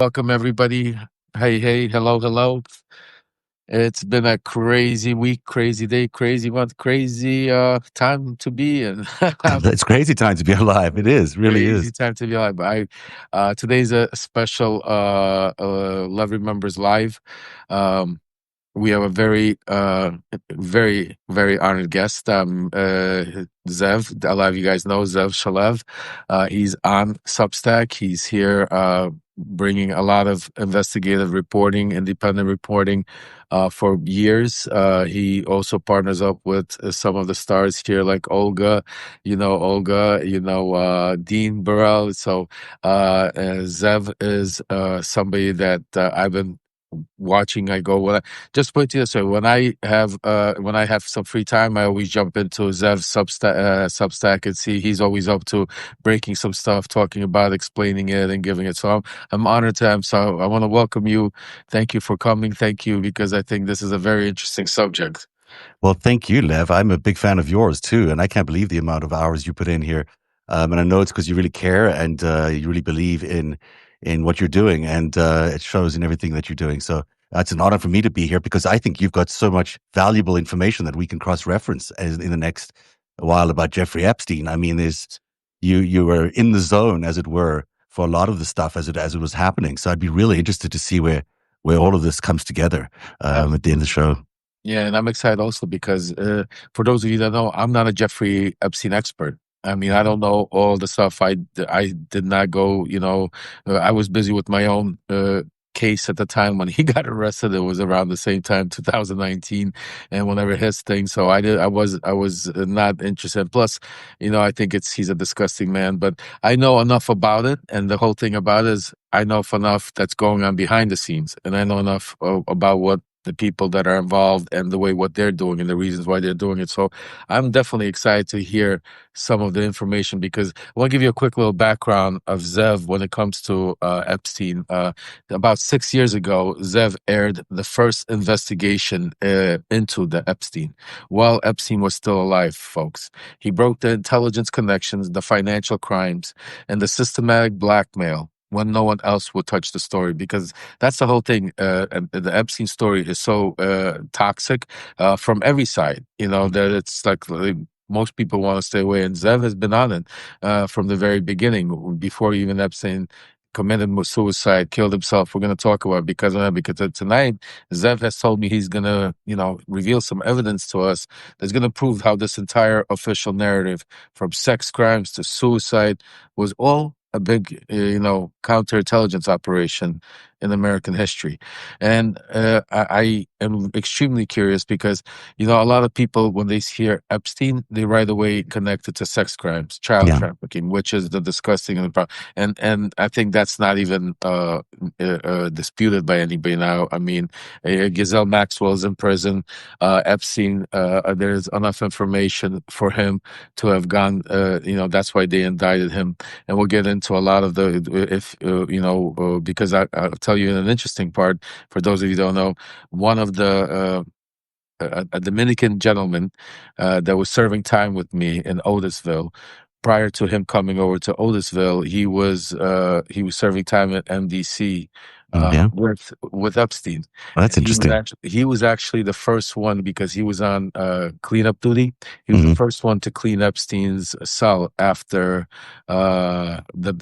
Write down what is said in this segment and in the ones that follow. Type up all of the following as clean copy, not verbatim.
Welcome, everybody. Hey, hello. It's been a crazy week, crazy day, crazy month, crazy time to be in. It's crazy time to be alive. It is, really Crazy is. time to be alive. Today's a special Love Remembers Live. Um, we have a very honored guest, Zev. A lot of you guys know Zev Shalev. He's on Substack. He's here bringing a lot of investigative reporting, independent reporting for years. He also partners up with some of the stars here, like Olga, Dean Burrell. So Zev is somebody that I've been watching. I go, well, just put it this way: when I have some free time, I always jump into Zev's Substack and see he's always up to breaking some stuff, talking about, explaining it, and giving it. So I'm honored to him. So I want to welcome you. Thank you for coming. Thank you, because I think this is a very interesting subject. Well, thank you, Lev. I'm a big fan of yours too, and I can't believe the amount of hours you put in here. And I know it's because you really care and you really believe in what you're doing, and it shows in everything that you're doing. So it's an honor for me to be here because I think you've got so much valuable information that we can cross-reference in the next while about Jeffrey Epstein. I mean, you were in the zone, as it were, for a lot of the stuff as it was happening. So I'd be really interested to see where all of this comes together at the end of the show. Yeah, and I'm excited also because for those of you that know, I'm not a Jeffrey Epstein expert. I mean, I don't know all the stuff. I did not go, I was busy with my own case at the time when he got arrested. It was around the same time, 2019, and whenever his thing. So I was not interested. Plus, I think he's a disgusting man, but I know enough about it. And the whole thing about it is I know enough that's going on behind the scenes, and I know enough about what the people that are involved and the way what they're doing and the reasons why they're doing it. So I'm definitely excited to hear some of the information, because I want to give you a quick little background of Zev when it comes to Epstein. About 6 years ago, Zev aired the first investigation into the Epstein while Epstein was still alive, folks. He broke the intelligence connections, the financial crimes, and the systematic blackmail when no one else would touch the story, because that's the whole thing. And the Epstein story is so toxic from every side, that it's like most people want to stay away. And Zev has been on it from the very beginning, before even Epstein committed suicide, killed himself. We're going to talk about it because of that, because tonight Zev has told me he's going to, reveal some evidence to us that's going to prove how this entire official narrative, from sex crimes to suicide, was all a big, counterintelligence operation in American history. And I am extremely curious because, a lot of people, when they hear Epstein, they right away connect it to sex crimes, child Yeah. trafficking, which is the disgusting and I think that's not even disputed by anybody now. I mean, Ghislaine Maxwell's in prison. Epstein, there's enough information for him to have gone. That's why they indicted him, and we'll get into a lot of because I'll tell you an interesting part. For those of you who don't know, one of the a Dominican gentleman that was serving time with me in Otisville. Prior to him coming over to Otisville, he was serving time at MDC Yeah. with Epstein, Well, that's and interesting. he was actually the first one, because he was on cleanup duty. He was the Hmm. first one to clean Epstein's cell after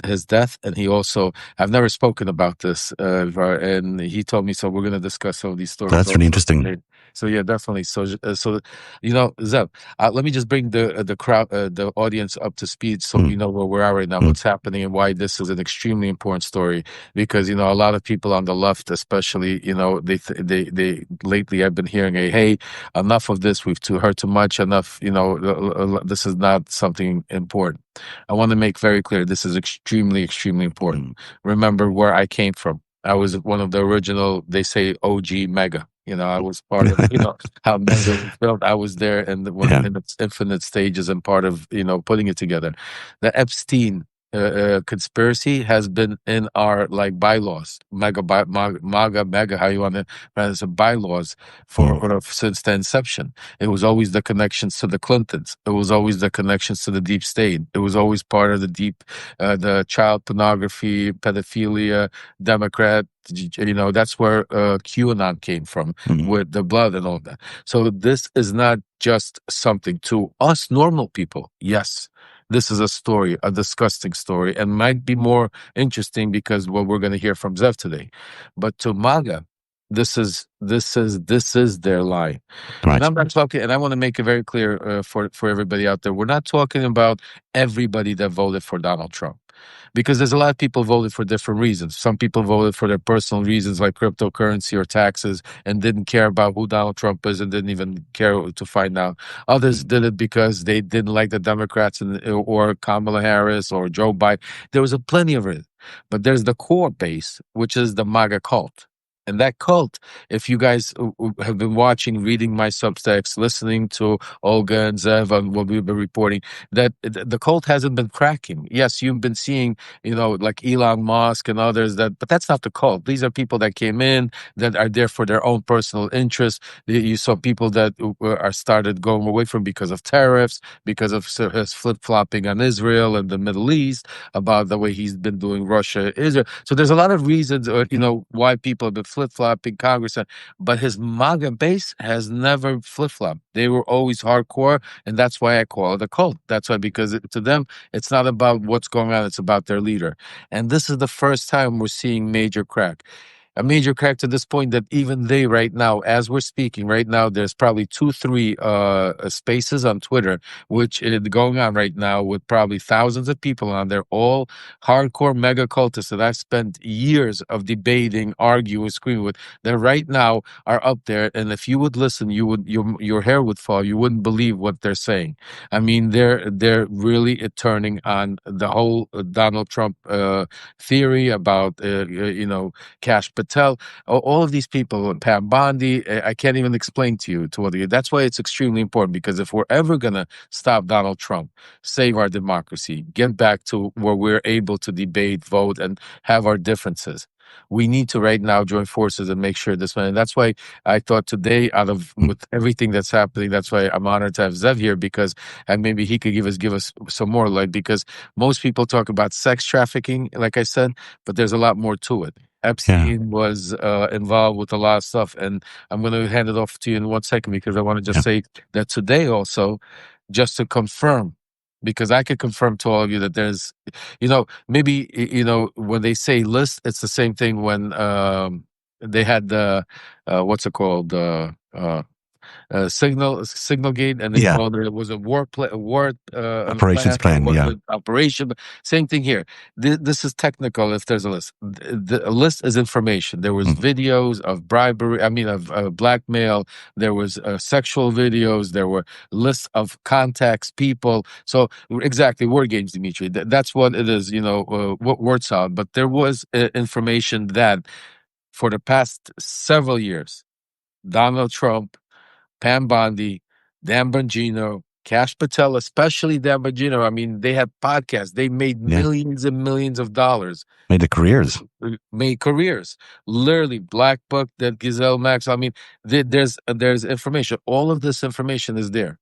his death, and he also, I've never spoken about this, and he told me, so we're going to discuss some of these stories That's really also interesting. today. So yeah, definitely. So Zeb, let me just bring the crowd, the audience up to speed, so we Mm. know where we are right now, Mm. what's happening, and why this is an extremely important story. Because a lot of people on the left, especially, they lately I've been hearing hey, enough of this. We've heard too much. Enough. This is not something important. I want to make very clear, this is extremely, extremely important. Mm. Remember where I came from. I was one of the original, they say, OG MAGA. I was part of, how MAGA was built. I was there in Yeah. in its infinite stages, and part of, putting it together. The Epstein conspiracy has been in our like bylaws, MAGA, MAGA, how you want to pronounce it, bylaws Mm. since the inception. It was always the connections to the Clintons. It was always the connections to the deep state. It was always part of the child pornography, pedophilia, Democrat. That's where QAnon came from Mm. with the blood and all that. So this is not just something to us normal people. Yes, this is a story, a disgusting story, and might be more interesting because what we're going to hear from Zev today. But to MAGA, this is their lie, and Right. I'm not talking. And I want to make it very clear for everybody out there: we're not talking about everybody that voted for Donald Trump, because there's a lot of people voted for different reasons. Some people voted for their personal reasons, like cryptocurrency or taxes, and didn't care about who Donald Trump is and didn't even care to find out. Others did it because they didn't like the Democrats or Kamala Harris or Joe Biden. There was plenty of it. But there's the core base, which is the MAGA cult. And that cult, if you guys have been watching, reading my Substacks, listening to Olga and Zev on what we've been reporting, that the cult hasn't been cracking. Yes, you've been seeing, like Elon Musk and others, but that's not the cult. These are people that came in that are there for their own personal interests. You saw people that are started going away from because of tariffs, because of his flip-flopping on Israel and the Middle East, about the way he's been doing Russia, Israel. So there's a lot of reasons, why people have been flip-flopping Congress. But his MAGA base has never flip-flopped. They were always hardcore, and that's why I call it a cult. That's why, because to them, it's not about what's going on, it's about their leader. And this is the first time we're seeing major crack. A major crack to this point that even they right now, as we're speaking right now, there's probably 2, 3 spaces on Twitter, which is going on right now with probably thousands of people on there, all hardcore mega cultists that I've spent years of debating, arguing, screaming with, that right now are up there. And if you would listen, your hair would fall. You wouldn't believe what they're saying. I mean, they're really turning on the whole Donald Trump theory about Cash Patel, all of these people, Pam Bondi. I can't even explain to you to what. That's why it's extremely important, because if we're ever gonna stop Donald Trump, save our democracy, get back to where we're able to debate, vote, and have our differences, we need to right now join forces and make sure this one. And that's why I thought today, with everything that's happening, that's why I'm honored to have Zev here, because and maybe he could give us some more light, because most people talk about sex trafficking, like I said, but there's a lot more to it. Yeah. Epstein was involved with a lot of stuff, and I'm going to hand it off to you in 1 second, because I want to just Yeah. say that today also, just to confirm, because I could confirm to all of you that there's, maybe, when they say list, it's the same thing when they had the, what's it called? Signal gate, and they Yeah. called it was a war Operations plan, or plan. was Yeah. it operation? Same thing here. This is technical. If there's a list, a list is information. There was Mhm. videos of bribery. I mean, of blackmail. There was sexual videos. There were lists of contacts, people. So exactly, word games, Dimitri. That's what it is. What word sound. But there was information that for the past several years, Donald Trump, Pam Bondi, Dan Bongino, Cash Patel, especially Dan Bongino. I mean, they had podcasts. They made Yeah. millions and millions of dollars, Made the careers. made careers. Literally, Black Book, that Gazelle Max. I mean, there's information. All of this information is there.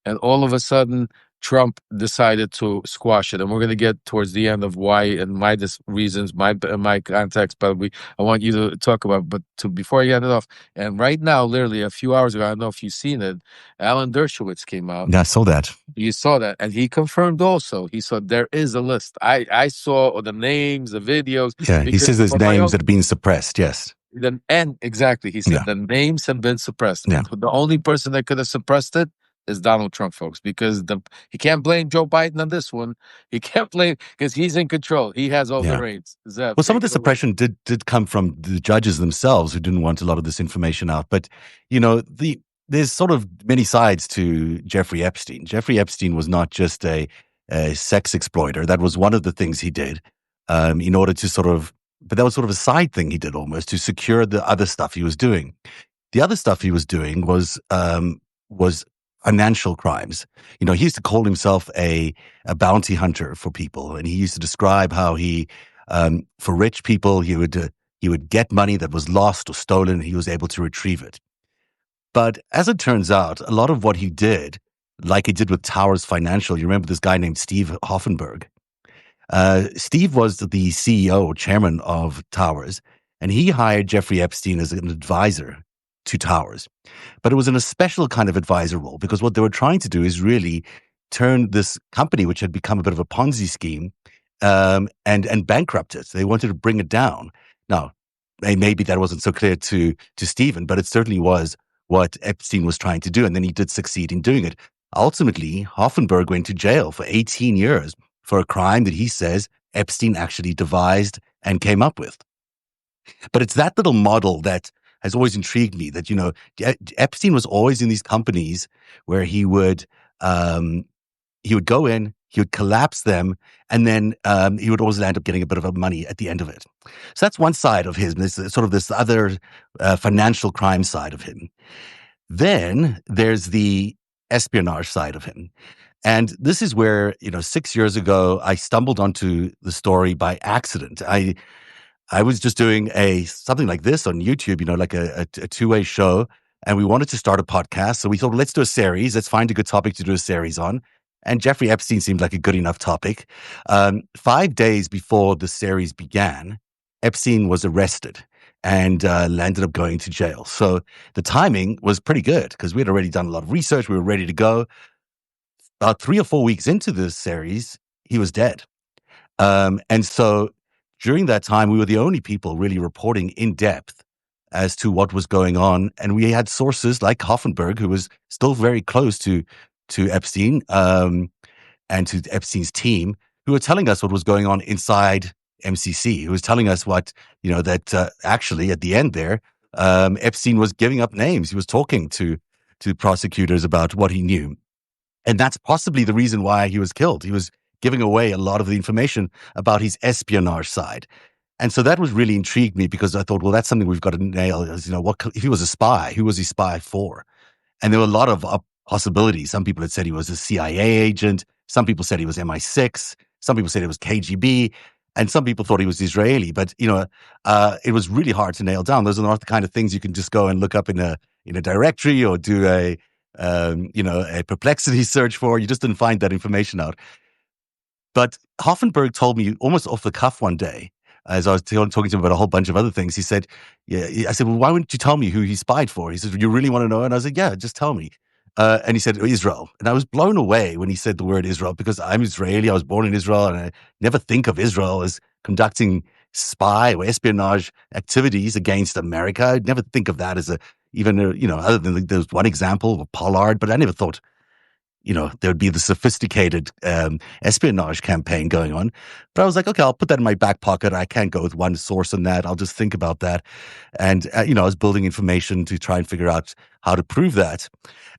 And all of a sudden, Trump decided to squash it. And we're going to get towards the end of why and my reasons, my context. But I want you to talk about. But before I get it off, and right now, literally a few hours ago, I don't know if you've seen it. Alan Dershowitz came out. Yeah, I saw that. You saw that, and he confirmed also. He said there is a list. I saw the names, the videos, Yeah. He because says there's for my names own. that have been suppressed. Yes. And exactly, he Yeah. said the names have been suppressed, Yeah. and the only person that could have suppressed it is Donald Trump, folks, because he can't blame Joe Biden on this one. He can't blame, because he's in control. He has all the Yeah. reins. Zev, Well, some of take the it away. suppression did come from the judges themselves, who didn't want a lot of this information out. But there's sort of many sides to Jeffrey Epstein. Jeffrey Epstein was not just a sex exploiter. That was one of the things he did, in order to but that was sort of a side thing he did, almost to secure the other stuff he was doing. The other stuff he was doing was financial crimes. He used to call himself a bounty hunter for people, and he used to describe how for rich people, he would get money that was lost or stolen, and he was able to retrieve it. But as it turns out, a lot of what he did, like he did with Towers Financial, you remember this guy named Steve Hoffenberg. Steve was the CEO or chairman of Towers, and he hired Jeffrey Epstein as an advisor to Towers. But it was in a special kind of advisor role, because what they were trying to do is really turn this company, which had become a bit of a Ponzi scheme, and bankrupt it. They wanted to bring it down. Now, maybe that wasn't so clear to Stephen, but it certainly was what Epstein was trying to do, and then he did succeed in doing it. Ultimately, Hoffenberg went to jail for 18 years for a crime that he says Epstein actually devised and came up with. But it's that little model that has always intrigued me, that, Epstein was always in these companies where he would go in, he would collapse them, and then he would always end up getting a bit of money at the end of it. So that's one side of him, this sort of this other financial crime side of him. Then there's the espionage side of him. And this is where, 6 years ago, I stumbled onto the story by accident. I was just doing something like this on YouTube, like a two-way show, and we wanted to start a podcast. So we thought, let's do a series. Let's find a good topic to do a series on. And Jeffrey Epstein seemed like a good enough topic. 5 days before the series began, Epstein was arrested and landed up going to jail. So the timing was pretty good, because we had already done a lot of research. We were ready to go. About 3 or 4 weeks into this series, he was dead. And so during that time, we were the only people really reporting in depth as to what was going on. And we had sources like Hoffenberg, who was still very close to Epstein and to Epstein's team, who were telling us what was going on inside MCC, who was telling us that actually at the end there, Epstein was giving up names. He was talking to prosecutors about what he knew. And that's possibly the reason why he was killed. He was giving away a lot of the information about his espionage side. And so that was really intrigued me, because I thought, well, that's something we've got to nail. Is, if he was a spy, who was he spy for? And there were a lot of possibilities. Some people had said he was a CIA agent. Some people said he was MI6. Some people said it was KGB. And some people thought he was Israeli. But, it was really hard to nail down. Those are not the kind of things you can just go and look up in a directory or do a perplexity search for. You just didn't find that information out. But Hoffenberg told me almost off the cuff one day, as I was talking to him about a whole bunch of other things. He said, I said, well, why wouldn't you tell me who he spied for? He said, you really want to know? And I said, yeah, just tell me. And he said, Israel. And I was blown away when he said the word Israel, because I'm Israeli. I was born in Israel, and I never think of Israel as conducting spy or espionage activities against America. I'd never think of that as other than there's one example of Pollard, but I never thought, there would be the sophisticated espionage campaign going on. But I was like, okay, I'll put that in my back pocket. I can't go with one source on that. I'll just think about that. And, I was building information to try and figure out how to prove that.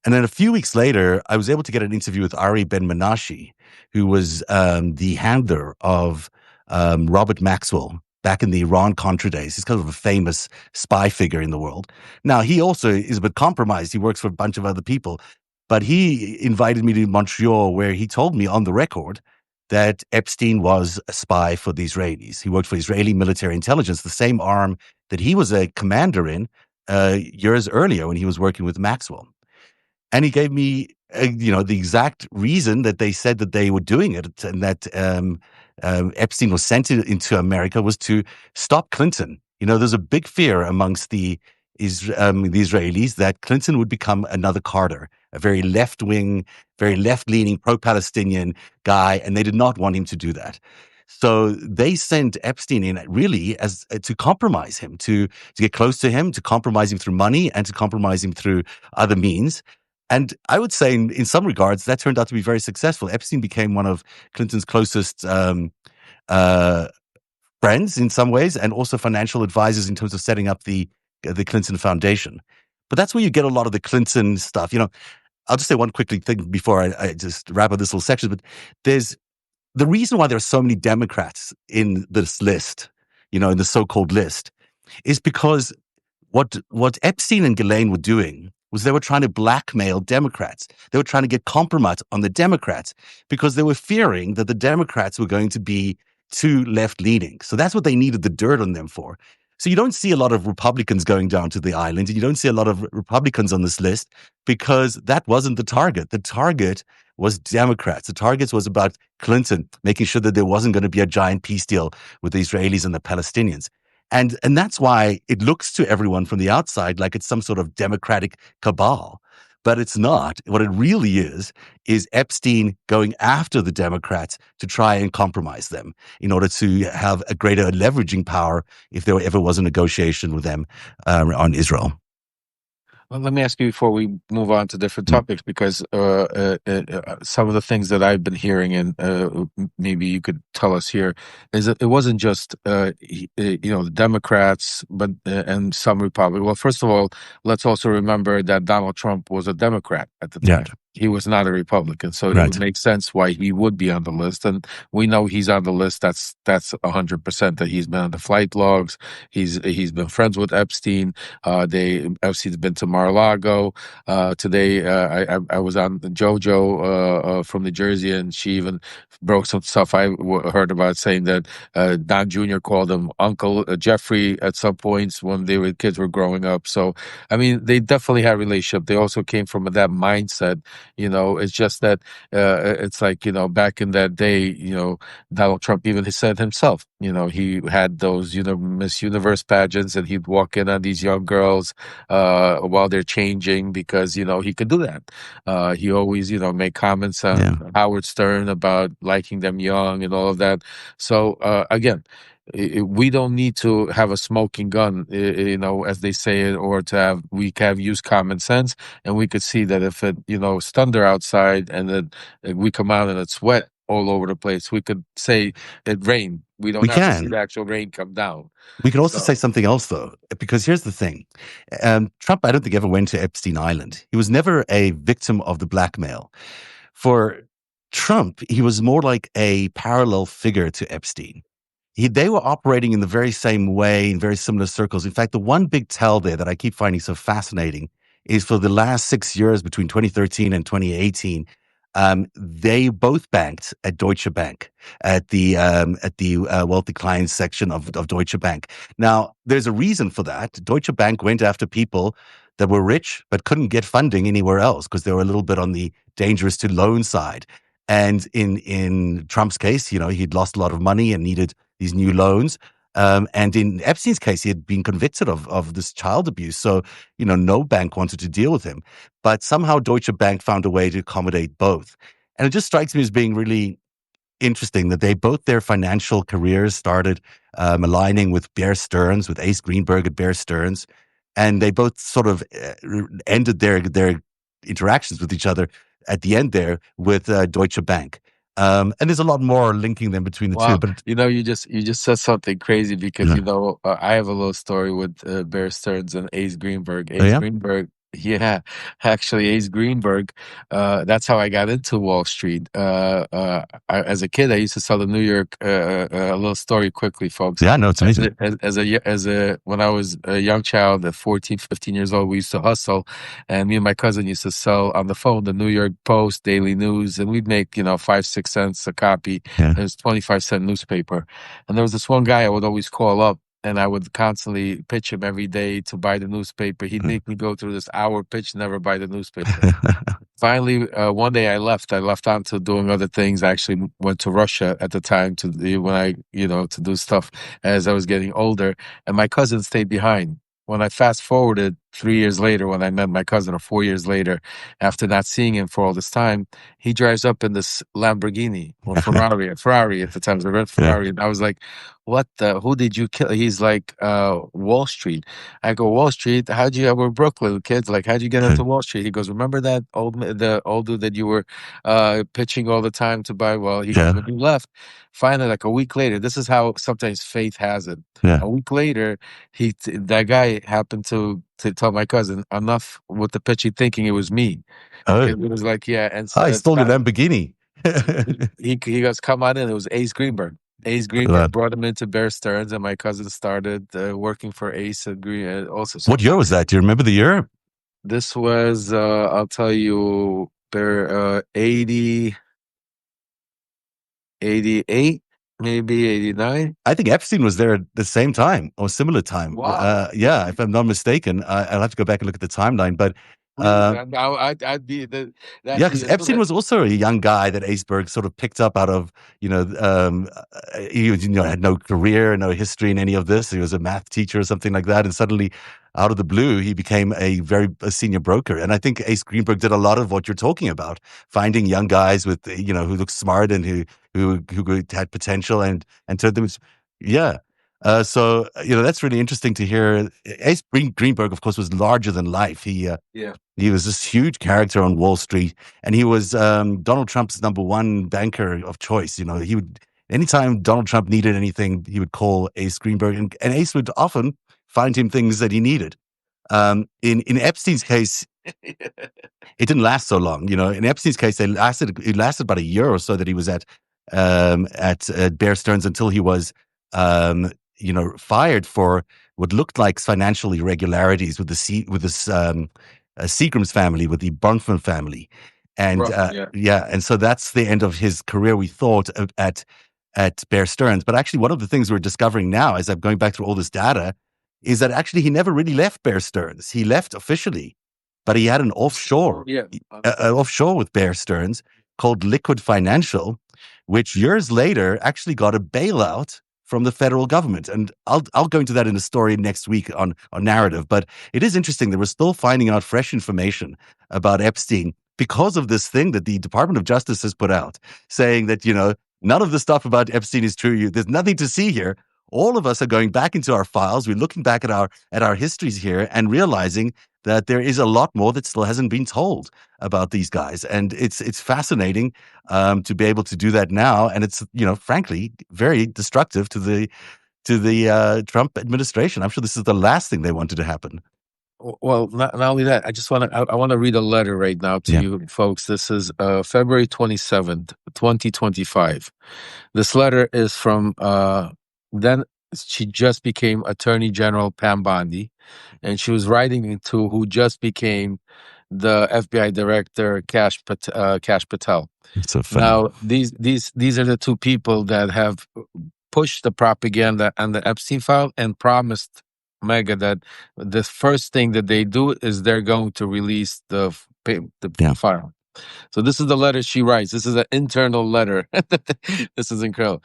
And then a few weeks later, I was able to get an interview with Ari Ben-Menashe, who was the handler of Robert Maxwell back in the Iran-Contra days. He's kind of a famous spy figure in the world. Now, he also is a bit compromised. He works for a bunch of other people. But he invited me to Montreal, where he told me on the record that Epstein was a spy for the Israelis. He worked for Israeli military intelligence, the same arm that he was a commander in years earlier when he was working with Maxwell. And he gave me, the exact reason that they said that they were doing it, and that Epstein was sent into America was to stop Clinton. There's a big fear amongst the Israelis that Clinton would become another Carter, a very left-wing, very left-leaning, pro-Palestinian guy, and they did not want him to do that. So they sent Epstein in really as to compromise him, to get close to him, to compromise him through money, and to compromise him through other means. And I would say in some regards, that turned out to be very successful. Epstein became one of Clinton's closest friends in some ways, and also financial advisors in terms of setting up the Clinton Foundation. But that's where you get a lot of the Clinton stuff. I'll just say one quickly thing before I just wrap up this little section. But there's the reason why there are so many Democrats in this list, in the so-called list, is because what Epstein and Ghislaine were doing was they were trying to blackmail Democrats. They were trying to get compromise on the Democrats because they were fearing that the Democrats were going to be too left-leaning. So that's what they needed the dirt on them for. So you don't see a lot of Republicans going down to the island, and you don't see a lot of Republicans on this list because that wasn't the target. The target was Democrats. The target was about Clinton, making sure that there wasn't going to be a giant peace deal with the Israelis and the Palestinians. And that's why it looks to everyone from the outside like it's some sort of democratic cabal. But it's not. What it really is Epstein going after the Democrats to try and compromise them in order to have a greater leveraging power if there ever was a negotiation with them on Israel. Well, let me ask you before we move on to different Mm. topics, because some of the things that I've been hearing, and maybe you could tell us here, is that it wasn't just the Democrats, but and some Republicans. Well, first of all, let's also remember that Donald Trump was a Democrat at the Yeah, time. He was not a Republican, so it right. would make sense why he would be on the list. And we know he's on the list. That's 100% that he's been on the flight logs. He's been friends with Epstein. Epstein's been to Mar-a-Lago. Today, I was on JoJo from New Jersey, and she even broke some stuff I heard about, saying that Don Jr. called him Uncle Jeffrey at some points when kids were growing up. So, I mean, they definitely had a relationship. They also came from that mindset. It's just that it's like, back in that day, Donald Trump even said himself, he had those, Miss Universe pageants, and he'd walk in on these young girls while they're changing because, he could do that. He always, made comments on Howard Stern about liking them young and all of that. So, again, we don't need to have a smoking gun, as they say it, or we have use common sense, and we could see that if it's thunder outside and that we come out and it's wet all over the place, we could say it rained. We don't We have to see can. the actual rain come down. We can also So, say something else, though, because here's the thing. Trump, I don't think, ever went to Epstein Island. He was never a victim of the blackmail. For Trump, he was more like a parallel figure to Epstein. They were operating in the very same way, in very similar circles. In fact, the one big tell there that I keep finding so fascinating is for the last 6 years, between 2013 and 2018, they both banked at Deutsche Bank, at the wealthy clients section of Deutsche Bank. Now, there's a reason for that. Deutsche Bank went after people that were rich but couldn't get funding anywhere else because they were a little bit on the dangerous to loan side. And in Trump's case, he'd lost a lot of money and needed these new loans. And in Epstein's case, he had been convicted of this child abuse. So, no bank wanted to deal with him. But somehow Deutsche Bank found a way to accommodate both. And it just strikes me as being really interesting that their financial careers started aligning with Bear Stearns, with Ace Greenberg at Bear Stearns. And they both sort of ended their interactions with each other at the end there with Deutsche Bank. And there's a lot more linking them between the two. wow, But you just said something crazy because I have a little story with Bear Stearns and Ace Greenberg. oh Ace yeah, Greenberg, yeah, actually, Ace Greenberg. That's how I got into Wall Street. As a kid, I used to sell the New York. A little story quickly, folks. yeah, no, it's As amazing. when I was a young child, at 14, 15 years old, we used to hustle, and me and my cousin used to sell on the phone the New York Post, Daily News, and we'd make 5-6 cents a copy. Yeah, It was 25-cent newspaper, and there was this one guy I would always call up. And I would constantly pitch him every day to buy the newspaper. He'd make me go through this hour pitch, never buy the newspaper. Finally, one day I left. I left on to doing other things. I actually went to Russia at the time to do stuff as I was getting older. And my cousin stayed behind. When I fast forwarded 3 years later, when I met my cousin, or 4 years later, after not seeing him for all this time, he drives up in this Lamborghini or Ferrari at the time, it was a red yeah, Ferrari. And I was like, who did you kill? He's like, Wall Street. I go, Wall Street? We're Brooklyn kids. Like, how'd you get into Wall Street? He goes, remember that the old dude that you were pitching all the time to buy? Well, he goes, yeah, when you left, finally, like a week later, this is how sometimes faith has it. yeah. A week later, that guy happened to tell my cousin enough with the pitching, thinking it was me. Oh, It was like, yeah, and I stole your Lamborghini. he goes, come on in. It was Ace Greenberg. Ace Greenberg Right. brought him into Bear Stearns, and my cousin started working for Ace and Green also. So What year was that? Do you remember the year? This was, I'll tell you, 88, maybe 89. I think Epstein was there at the same time or similar time. Wow. Yeah, if I'm not mistaken, I'll have to go back and look at the timeline. But Please, uh, I'd be yeah, actually because Epstein was also a young guy that Aceberg sort of picked up out of, he was, had no career, no history in any of this. He was a math teacher or something like that. And suddenly, out of the blue, he became a senior broker. And I think Ace Greenberg did a lot of what you're talking about, finding young guys with, who looked smart and who had potential and turned them, yeah. That's really interesting to hear. Greenberg, of course, was larger than life. yeah. He was this huge character on Wall Street, and he was Donald Trump's number one banker of choice. He would anytime Donald Trump needed anything, he would call Ace Greenberg, and Ace would often find him things that he needed. In Epstein's case, it didn't last so long. In Epstein's case, it lasted about a year or so that he was at Bear Stearns until he was fired for what looked like financial irregularities with this Seagram's family, with the Bronfman family, and Yeah. and so that's the end of his career. We thought at Bear Stearns, but actually, one of the things we're discovering now, as I'm going back through all this data, is that actually he never really left Bear Stearns. He left officially, but he had an offshore, Yeah. offshore with Bear Stearns called Liquid Financial, which years later actually got a bailout from the federal government. And I'll go into that in a story next week on narrative. But it is interesting that we're still finding out fresh information about Epstein because of this thing that the Department of Justice has put out, saying that, none of the stuff about Epstein is true. There's nothing to see here. All of us are going back into our files. We're looking back at our histories here and realizing that there is a lot more that still hasn't been told about these guys. And it's fascinating to be able to do that now. And it's, frankly, very destructive to the Trump administration. I'm sure this is the last thing they wanted to happen. Well, not only that, I want to read a letter right now to you folks. This is February 27th, 2025. This letter is from then she just became Attorney General Pam Bondi, and she was writing to who just became the FBI Director Kash Patel. It's so funny. Now, these are the two people that have pushed the propaganda on the Epstein file and promised MAGA that the first thing that they do is they're going to release the file. So this is the letter she writes. This is an internal letter. This is incredible.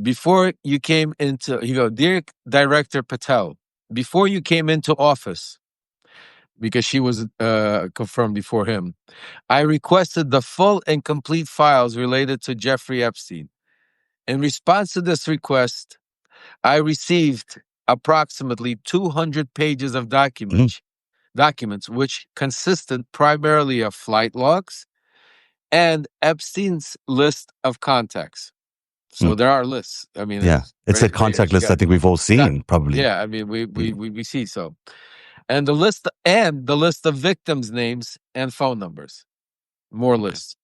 Before you came into, Dear Director Patel, before you came into office, because she was confirmed before him, I requested the full and complete files related to Jeffrey Epstein. In response to this request, I received approximately 200 pages of documents, which consisted primarily of flight logs and Epstein's list of contacts. So there are lists. I mean, it's a contact list I think we've all seen, probably. Yeah, I mean, we see so. And the list of victims' names and phone numbers. More lists.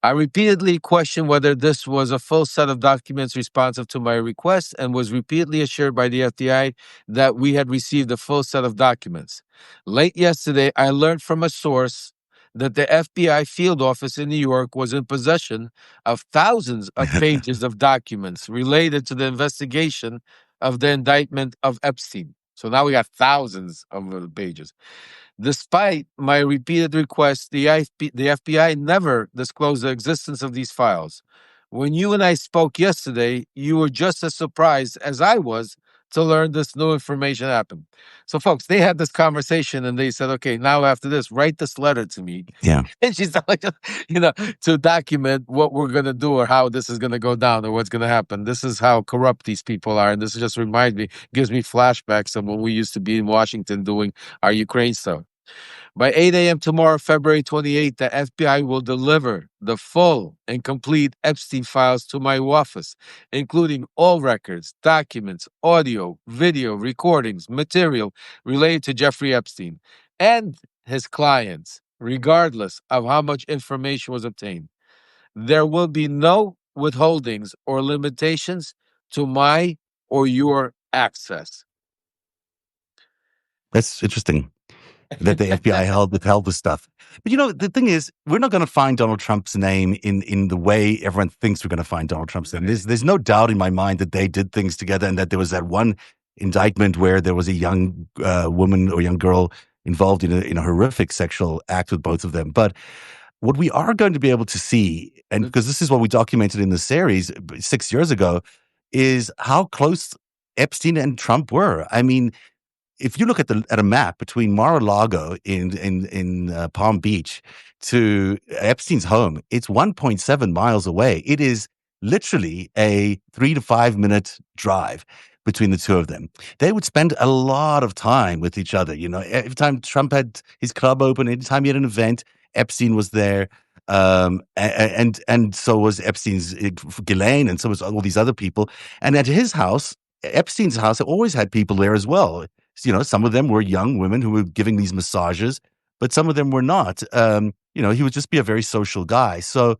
I repeatedly questioned whether this was a full set of documents responsive to my request and was repeatedly assured by the FBI that we had received a full set of documents. Late yesterday, I learned from a source that the FBI field office in New York was in possession of thousands of pages of documents related to the investigation of the indictment of Epstein. So now we got thousands of pages. Despite my repeated requests, the FBI never disclosed the existence of these files. When you and I spoke yesterday, you were just as surprised as I was to learn this new information happened. So, folks, they had this conversation and they said, okay, now after this, write this letter to me. Yeah. And she's like, to document what we're going to do or how this is going to go down or what's going to happen. This is how corrupt these people are. And this just gives me flashbacks of when we used to be in Washington doing our Ukraine stuff. By 8 a.m. tomorrow, February 28th, the FBI will deliver the full and complete Epstein files to my office, including all records, documents, audio, video, recordings, material related to Jeffrey Epstein and his clients, regardless of how much information was obtained. There will be no withholdings or limitations to my or your access. That's interesting. that the FBI withheld the stuff. But the thing is, we're not going to find Donald Trump's name in the way everyone thinks we're going to find Donald Trump's name. There's no doubt in my mind that they did things together, and that there was that one indictment where there was a young woman or young girl involved in a horrific sexual act with both of them. But what we are going to be able to see, and because this is what we documented in the series 6 years ago, is how close Epstein and Trump were. I mean, if you look at a map between Mar-a-Lago in Palm Beach to Epstein's home, it's 1.7 miles away. It is literally a 3 to 5 minute drive between the two of them. They would spend a lot of time with each other. Every time Trump had his club open, anytime he had an event, Epstein was there. And so was Epstein's Ghislaine, and so was all these other people. And at his house, Epstein's house, always had people there as well. Some of them were young women who were giving these massages, but some of them were not. He would just be a very social guy. So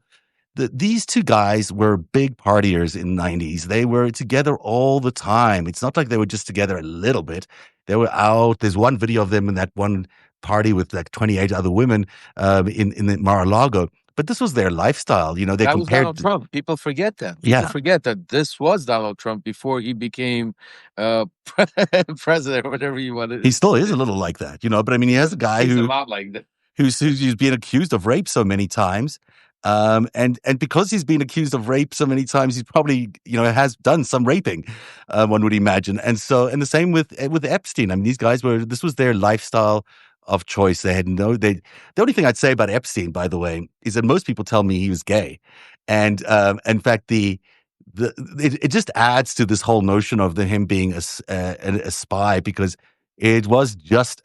these two guys were big partiers in the 90s. They were together all the time. It's not like they were just together a little bit. They were out. There's one video of them in that one party with like 28 other women in the Mar-a-Lago. But this was their lifestyle. They That was compared. Donald Trump. People forget that. Yeah. People forget that this was Donald Trump before he became president or whatever you wanted. He still is a little like that, but I mean, he has a guy He's a lot like that. who's being accused of rape so many times. And because he's been accused of rape so many times, he's probably, has done some raping, one would imagine. And the same with Epstein. I mean, these guys this was their lifestyle of choice. The only thing I'd say about Epstein, by the way, is that most people tell me he was gay. And, in fact, it just adds to this whole notion of him being a spy, because it was just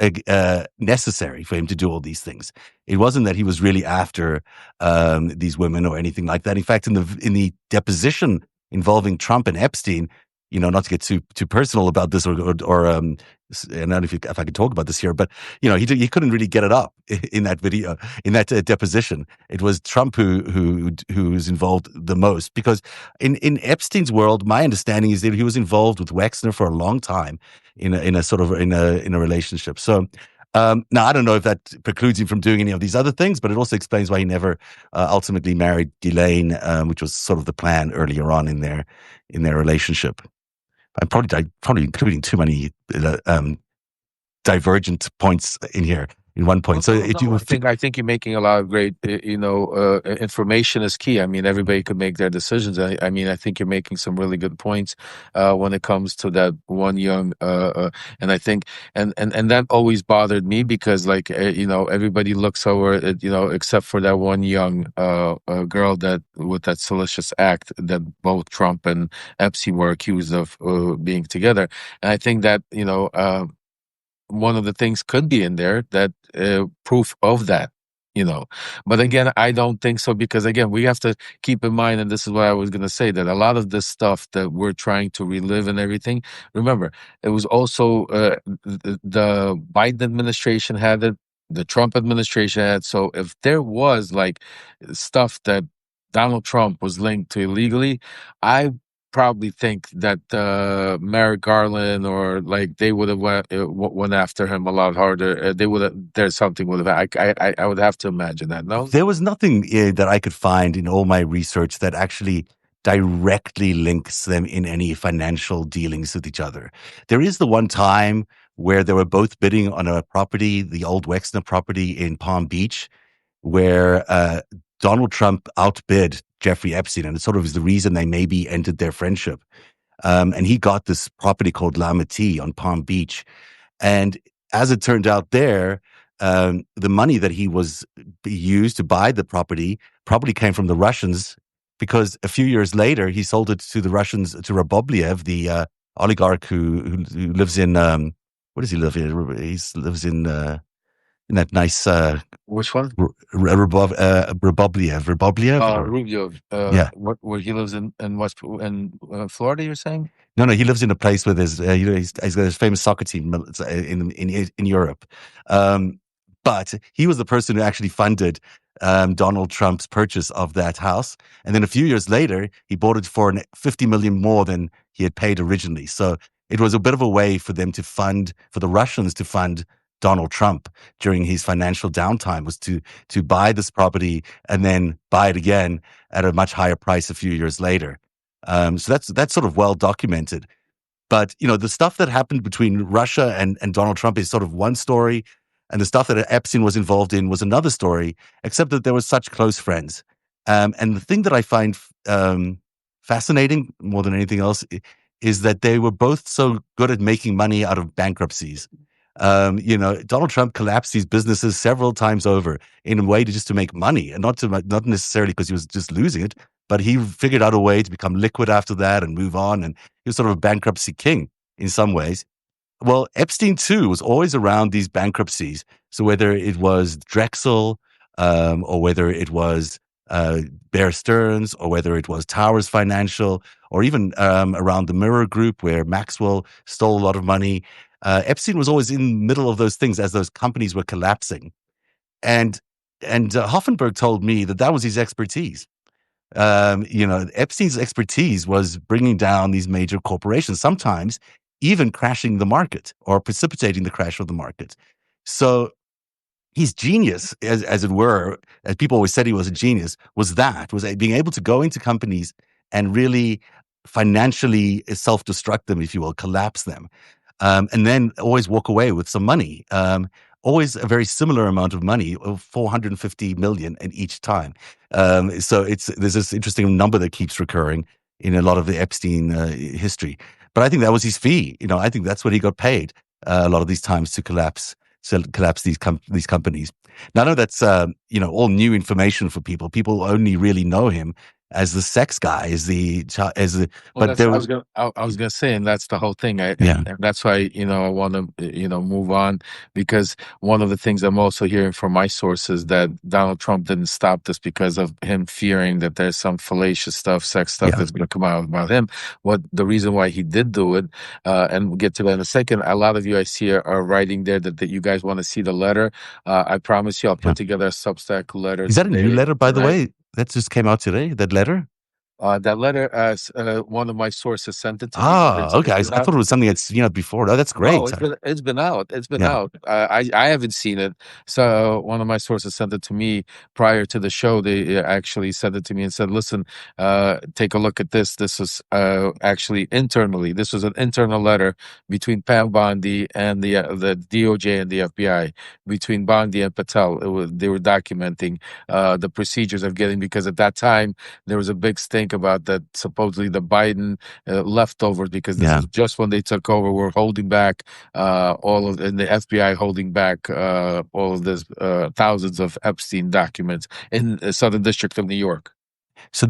necessary for him to do all these things. It wasn't that he was really after these women or anything like that. In fact, in the deposition involving Trump and Epstein, not to get too personal about this, or I don't know if I could talk about this here, but he couldn't really get it up in that video, in that deposition. It was Trump who was involved the most, because in Epstein's world, my understanding is that he was involved with Wexner for a long time in a relationship. So now I don't know if that precludes him from doing any of these other things, but it also explains why he never ultimately married Ghislaine, which was sort of the plan earlier on in their relationship. I'm probably including too many divergent points in here in one point. I think you're making a lot of great, information is key. I mean, everybody could make their decisions. I mean, I think you're making some really good points when it comes to that one young, and I think, and that always bothered me, because everybody looks over it, except for that one young girl that with that salacious act that both Trump and Epstein were accused of being together. And I think that, one of the things could be in there that proof of that, but again, I don't think so, because again, we have to keep in mind, and this is what I was going to say, that a lot of this stuff that we're trying to relive and everything, remember, it was also the Biden administration had it, the Trump administration had. So if there was stuff that Donald Trump was linked to illegally, I probably think that Merrick Garland or they would have went after him a lot harder. They would have. There's something would have. I would have to imagine that. No, there was nothing that I could find in all my research that actually directly links them in any financial dealings with each other. There is the one time where they were both bidding on a property, the old Wexner property in Palm Beach, where Donald Trump outbid Jeffrey Epstein, and it sort of is the reason they maybe ended their friendship. And he got this property called La Mettie on Palm Beach. And as it turned out the money that he used to buy the property probably came from the Russians, because a few years later, he sold it to the Russians, to Raboblev, the oligarch who lives in, where does he live? He lives in that nice... which one? Raboblev. Rubio. Yeah. Where he lives in Florida, you're saying? No, he lives in a place where there's, he's got his famous soccer team in Europe. But he was the person who actually funded Donald Trump's purchase of that house. And then a few years later, he bought it for $50 million more than he had paid originally. So it was a bit of a way for them for the Russians to fund Donald Trump during his financial downtime was to buy this property and then buy it again at a much higher price a few years later. So that's sort of well documented. But the stuff that happened between Russia and Donald Trump is sort of one story, and the stuff that Epstein was involved in was another story, except that they were such close friends. And the thing that I find fascinating more than anything else is that they were both so good at making money out of bankruptcies. Donald Trump collapsed these businesses several times over in a way to make money, and not necessarily because he was just losing it, but he figured out a way to become liquid after that and move on. And he was sort of a bankruptcy king in some ways. Well, Epstein too was always around these bankruptcies. So whether it was Drexel, or whether it was Bear Stearns, or whether it was Towers Financial, or even around the Mirror Group where Maxwell stole a lot of money, Epstein was always in the middle of those things as those companies were collapsing. And Hoffenberg told me that was his expertise. Epstein's expertise was bringing down these major corporations, sometimes even crashing the market or precipitating the crash of the market. So his genius, as it were, as people always said he was a genius, was being able to go into companies and really financially self-destruct them, if you will, collapse them, and then always walk away with some money. Always a very similar amount of money, of 450 million in each time. So there's this interesting number that keeps recurring in a lot of the Epstein history. But I think that was his fee. I think that's what he got paid a lot of these times to collapse these companies. Now, I know that's all new information for people. People only really know him as the sex guy, Well, but that's there I was was gonna I was gonna say, and that's the whole thing. yeah And that's why I want to move on, because one of the things I'm also hearing from my sources that Donald Trump didn't stop this because of him fearing that there's some fallacious stuff, sex stuff yeah that's going to come out about him. What the reason why he did do it, and we'll get to that in a second. A lot of you I see are writing there that you guys want to see the letter. I promise you, I'll yeah. put together a Substack letter Is that a new today letter, by the tonight. way? That just came out today. That letter. That letter, one of my sources sent it to me, but Ah, okay. it's I been thought out. it was something that's before. Oh, that's Oh, great. it's been out. It's been Yeah, out. I haven't seen it. So one of my sources sent it to me prior to the show. They actually sent it to me and said, "Listen, take a look at this. This was actually internally. This was an internal letter between Pam Bondi and the DOJ and the FBI, between Bondi and Patel. They were documenting the procedures of getting, because at that time there was a big stink about that supposedly the Biden leftovers, because this yeah. is just when they took over. We're holding back and the FBI holding back all of this thousands of Epstein documents in the Southern District of New York. So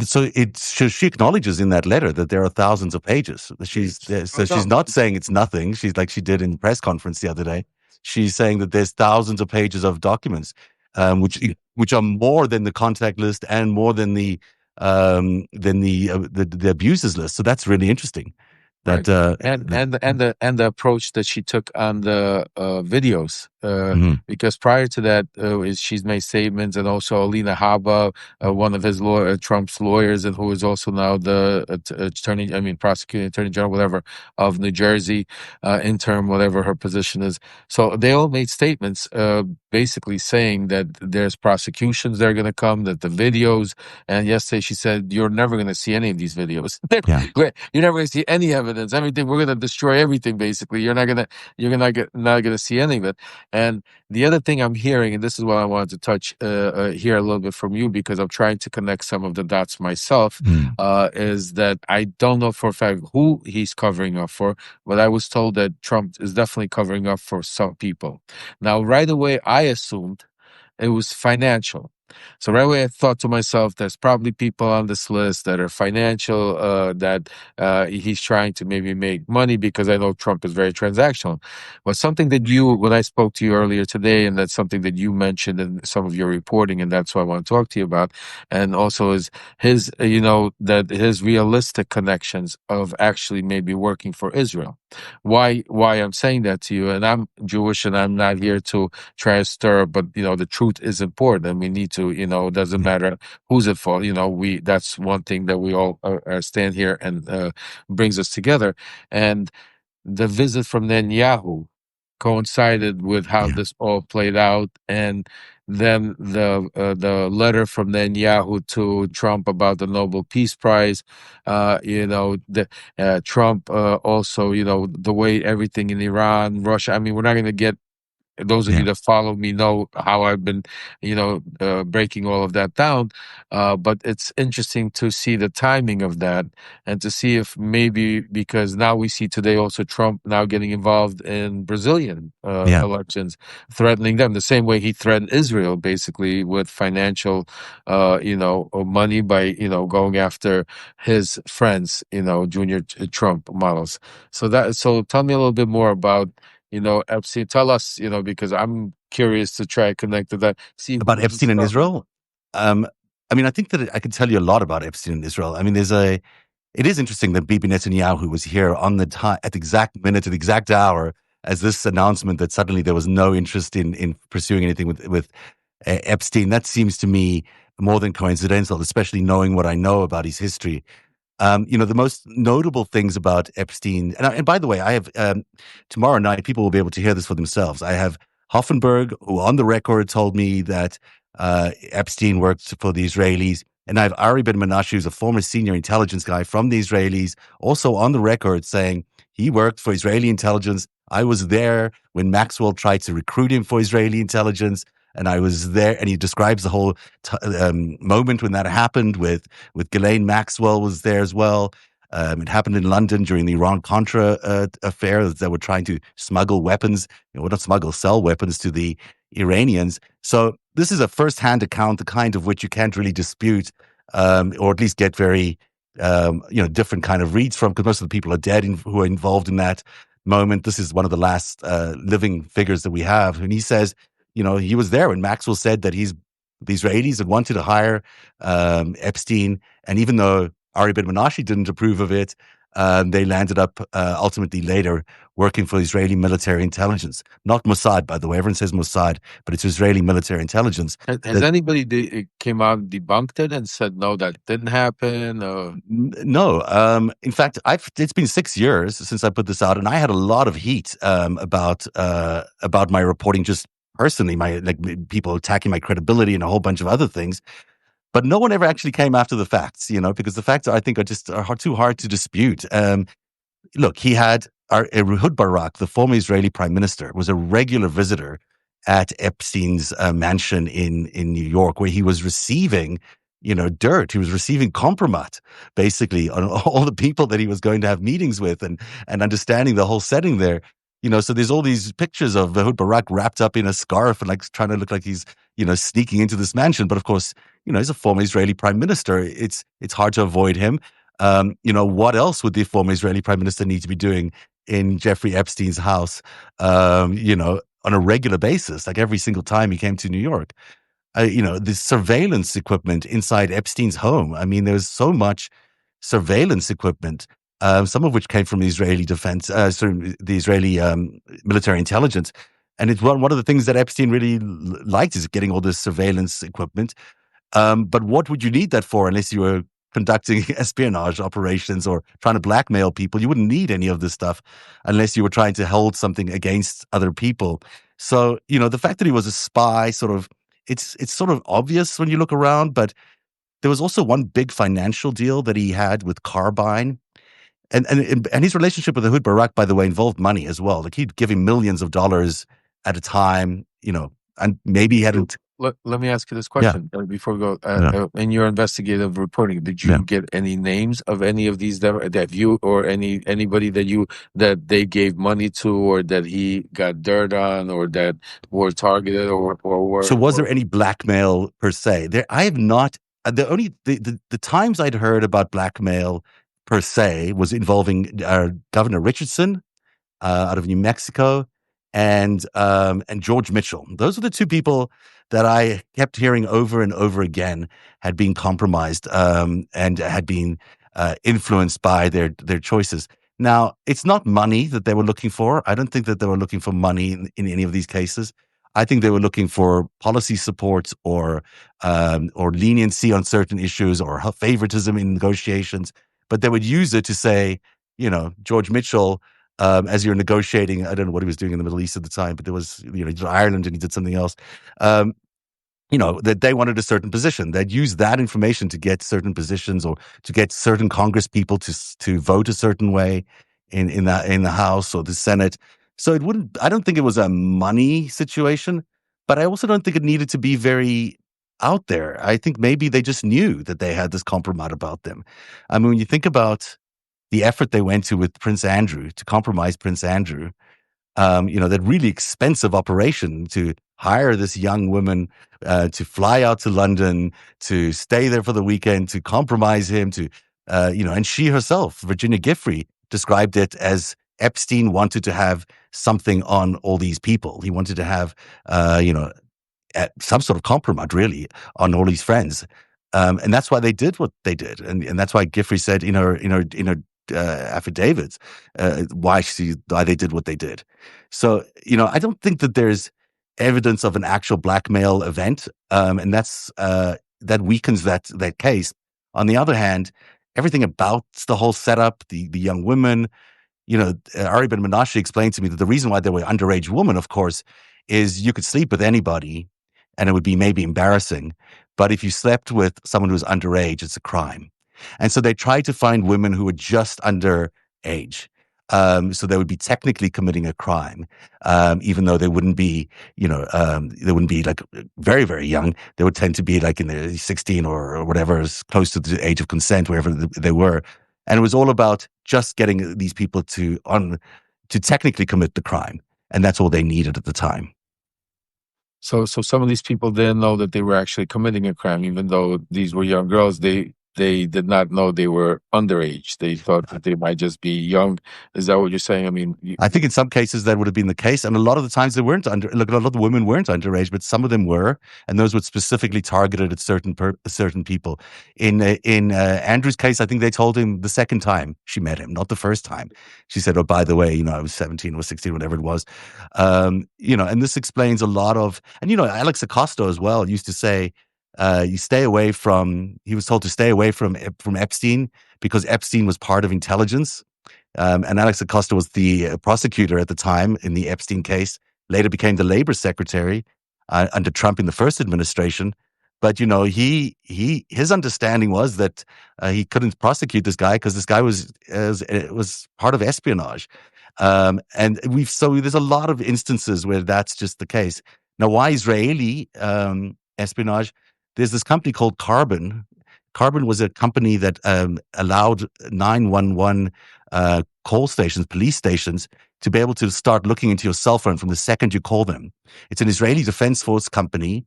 she acknowledges in that letter that there are thousands of pages. So Oh, she's no, not saying it's nothing. She's like she did in the press conference the other day. She's saying that there's thousands of pages of documents, which are more than the contact list and more than the abusers list. So that's really interesting. right. That And the approach that she took on the videos, mhm, because prior to that, she's made statements, and also Alina Habba, one of Trump's lawyers, and who is also now the prosecuting attorney general, whatever, of New Jersey, interim, whatever her position is. So they all made statements, basically saying that there's prosecutions that are going to come, that the videos, and yesterday she said, "You're never going to see any of these videos. yeah. You're never going to see any evidence. Everything, we're going to destroy everything. Basically, you're not going to see any of it." And the other thing I'm hearing, and this is what I wanted to touch here a little bit from you, because I'm trying to connect some of the dots myself, Mm, is that I don't know for a fact who he's covering up for, but I was told that Trump is definitely covering up for some people. Now, right away, I assumed it was financial. So right away, I thought to myself, there's probably people on this list that are financial, that he's trying to maybe make money, because I know Trump is very transactional. But something that when I spoke to you earlier today, and that's something that you mentioned in some of your reporting, and that's what I want to talk to you about, and also is that his realistic connections of actually maybe working for Israel. Why I'm saying that to you, and I'm Jewish, and I'm not here to try to stir, but the truth is important, and we need to, it doesn't yeah. matter who's it for. That's one thing that we all stand here and brings us together. And the visit from Netanyahu. coincided with how Yeah. this all played out, and then the letter from Netanyahu to Trump about the Nobel Peace Prize, the Trump also, the way everything in Iran, Russia. I mean, we're not going to get, those of you Yeah. that follow me know how I've been, breaking all of that down. But it's interesting to see the timing of that, and to see if maybe, because now we see today also Trump now getting involved in Brazilian Yeah. elections, threatening them the same way he threatened Israel, basically with financial, money by, going after his friends, junior Trump models. So tell me a little bit more about, Epstein. Tell us, because I'm curious to try to connect to that. See About who he Epstein in started. Israel. Um, I mean, I think that I can tell you a lot about Epstein in Israel. I mean, it is interesting that Bibi Netanyahu was here on the time, at the exact minute, at the exact hour, as this announcement that suddenly there was no interest in pursuing anything with Epstein. That seems to me more than coincidental, especially knowing what I know about his history. The most notable things about Epstein, and by the way, I have tomorrow night, people will be able to hear this for themselves. I have Hoffenberg, who on the record told me that Epstein worked for the Israelis. And I have Ari Ben Menashe, who's a former senior intelligence guy from the Israelis, also on the record saying he worked for Israeli intelligence. I was there when Maxwell tried to recruit him for Israeli intelligence. And I was there, and he describes the whole moment when that happened with Ghislaine Maxwell was there as well. It happened in London during the Iran-Contra affair. They were trying to smuggle weapons, not smuggle, sell weapons to the Iranians. So this is a first-hand account, the kind of which you can't really dispute, or at least get very, different kind of reads from, because most of the people are dead who are involved in that moment. This is one of the last living figures that we have. And he says, he was there when Maxwell said that the Israelis had wanted to hire Epstein. And even though Ari Ben Menashe didn't approve of it, they landed up ultimately later working for Israeli military intelligence. Not Mossad, by the way. Everyone says Mossad, but it's Israeli military intelligence. Has anybody came out and debunked it and said no, that didn't happen? No. In fact, it's been 6 years since I put this out, and I had a lot of heat about my reporting, just personally, people attacking my credibility and a whole bunch of other things. But no one ever actually came after the facts, because the facts I think are too hard to dispute. Look, he had Ehud Barak, the former Israeli prime minister, was a regular visitor at Epstein's mansion in New York, where he was receiving, dirt. He was receiving compromat, basically, on all the people that he was going to have meetings with, and understanding the whole setting there. So there's all these pictures of Ehud Barak wrapped up in a scarf and like trying to look like he's, sneaking into this mansion. But of course, he's a former Israeli prime minister. It's hard to avoid him. What else would the former Israeli prime minister need to be doing in Jeffrey Epstein's house, on a regular basis, like every single time he came to New York? The surveillance equipment inside Epstein's home. I mean, there's so much surveillance equipment, some of which came from the Israeli defense, the Israeli military intelligence. And it's one of the things that Epstein really liked, is getting all this surveillance equipment. But what would you need that for unless you were conducting espionage operations or trying to blackmail people? You wouldn't need any of this stuff unless you were trying to hold something against other people. So, the fact that he was a spy, it's sort of obvious when you look around, but there was also one big financial deal that he had with Carbine. And his relationship with Ehud Barak, by the way, involved money as well. Like, he'd give him millions of dollars at a time, and maybe he hadn't. Let me ask you this Yeah. question before we go. Yeah. In your investigative reporting, did you Yeah. get any names of any of these that you, or anybody that they gave money to, or that he got dirt on, or that were targeted, or were? So was there any blackmail per se? I have not. The times I'd heard about blackmail per se was involving Governor Richardson out of New Mexico, and George Mitchell. Those are the two people that I kept hearing over and over again had been compromised, and had been influenced by their choices. Now, it's not money that they were looking for. I don't think that they were looking for money in any of these cases. I think they were looking for policy support, or leniency on certain issues, or favoritism in negotiations. But they would use it to say, George Mitchell, as you're negotiating. I don't know what he was doing in the Middle East at the time, but there was, he did Ireland and he did something else. Um, that they wanted a certain position. They'd use that information to get certain positions or to get certain Congress people to vote a certain way in the House or the Senate. So it wouldn't. I don't think it was a money situation, but I also don't think it needed to be very out there. I think maybe they just knew that they had this compromise about them. I mean, when you think about the effort they went to with Prince Andrew to compromise Prince Andrew, that really expensive operation to hire this young woman to fly out to London, to stay there for the weekend, to compromise him, and she herself, Virginia Giffrey, described it as Epstein wanted to have something on all these people. He wanted to have, some sort of compromise, really, on all his friends. And that's why they did what they did, and that's why Giffrey said in her affidavits why they did what they did. So I don't think that there's evidence of an actual blackmail event, and that weakens that case. On the other hand, everything about the whole setup, the young women, Ari Ben Menashe explained to me that the reason why they were underage women, of course, is you could sleep with anybody and it would be maybe embarrassing. But if you slept with someone who's underage, it's a crime. And so they tried to find women who were just underage. So they would be technically committing a crime, even though they wouldn't be, they wouldn't be like very, very young. They would tend to be like in the 16 or whatever, as close to the age of consent, wherever they were. And it was all about just getting these people to technically commit the crime. And that's all they needed at the time. So some of these people didn't know that they were actually committing a crime, even though these were young girls. They did not know they were underage. They thought that they might just be young. Is that what you're saying? I mean, I think in some cases that would have been the case, and a lot of the times they weren't Look, a lot of the women weren't underage, but some of them were, and those were specifically targeted at certain people. In Andrew's case, I think they told him the second time she met him, not the first time. She said, "Oh, by the way, I was 17 or 16, whatever it was." And this explains a lot of, and Alex Acosta as well used to say, "You stay away from." He was told to stay away from Epstein because Epstein was part of intelligence. And Alex Acosta was the prosecutor at the time in the Epstein case, later became the labor secretary under Trump in the first administration. But, his understanding was that he couldn't prosecute this guy because this guy was part of espionage. And there's a lot of instances where that's just the case. Now, why Israeli espionage? There's this company called Carbon. Carbon was a company that allowed 911 call stations, police stations, to be able to start looking into your cell phone from the second you call them. It's an Israeli Defense Force company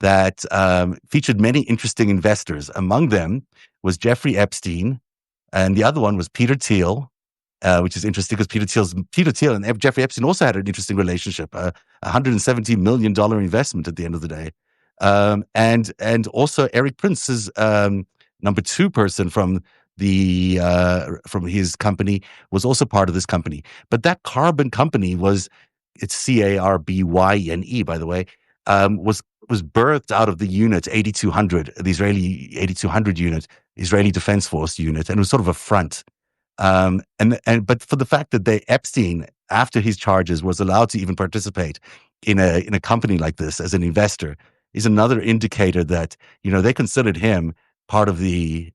that featured many interesting investors. Among them was Jeffrey Epstein, and the other one was Peter Thiel, which is interesting because Peter Thiel and Jeffrey Epstein also had an interesting relationship, $170 million investment at the end of the day. And also Eric Prince's number two person from his company was also part of this company. But that Carbon company it's Carbyne, by the way, was birthed out of the unit 8200, the Israeli 8200 unit, Israeli Defense Force unit, and it was sort of a front. But for the fact that Epstein, after his charges, was allowed to even participate in a company like this as an investor is another indicator that they considered him part of the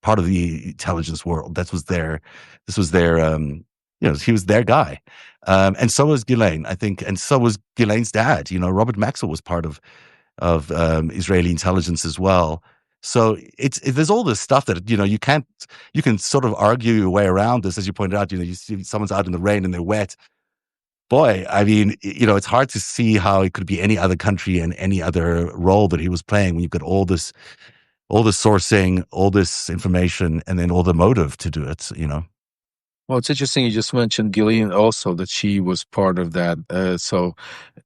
intelligence world. This was their he was their guy. And so was Ghislaine, I think, and so was Ghislaine's dad. Robert Maxwell was part of Israeli intelligence as well. So there's all this stuff that you can sort of argue your way around this, as you pointed out. You see someone's out in the rain and they're wet. Boy, I mean, it's hard to see how it could be any other country and any other role that he was playing when you've got all this sourcing, all this information, and then all the motive to do it. Well, it's interesting you just mentioned Gillian also, that she was part of that.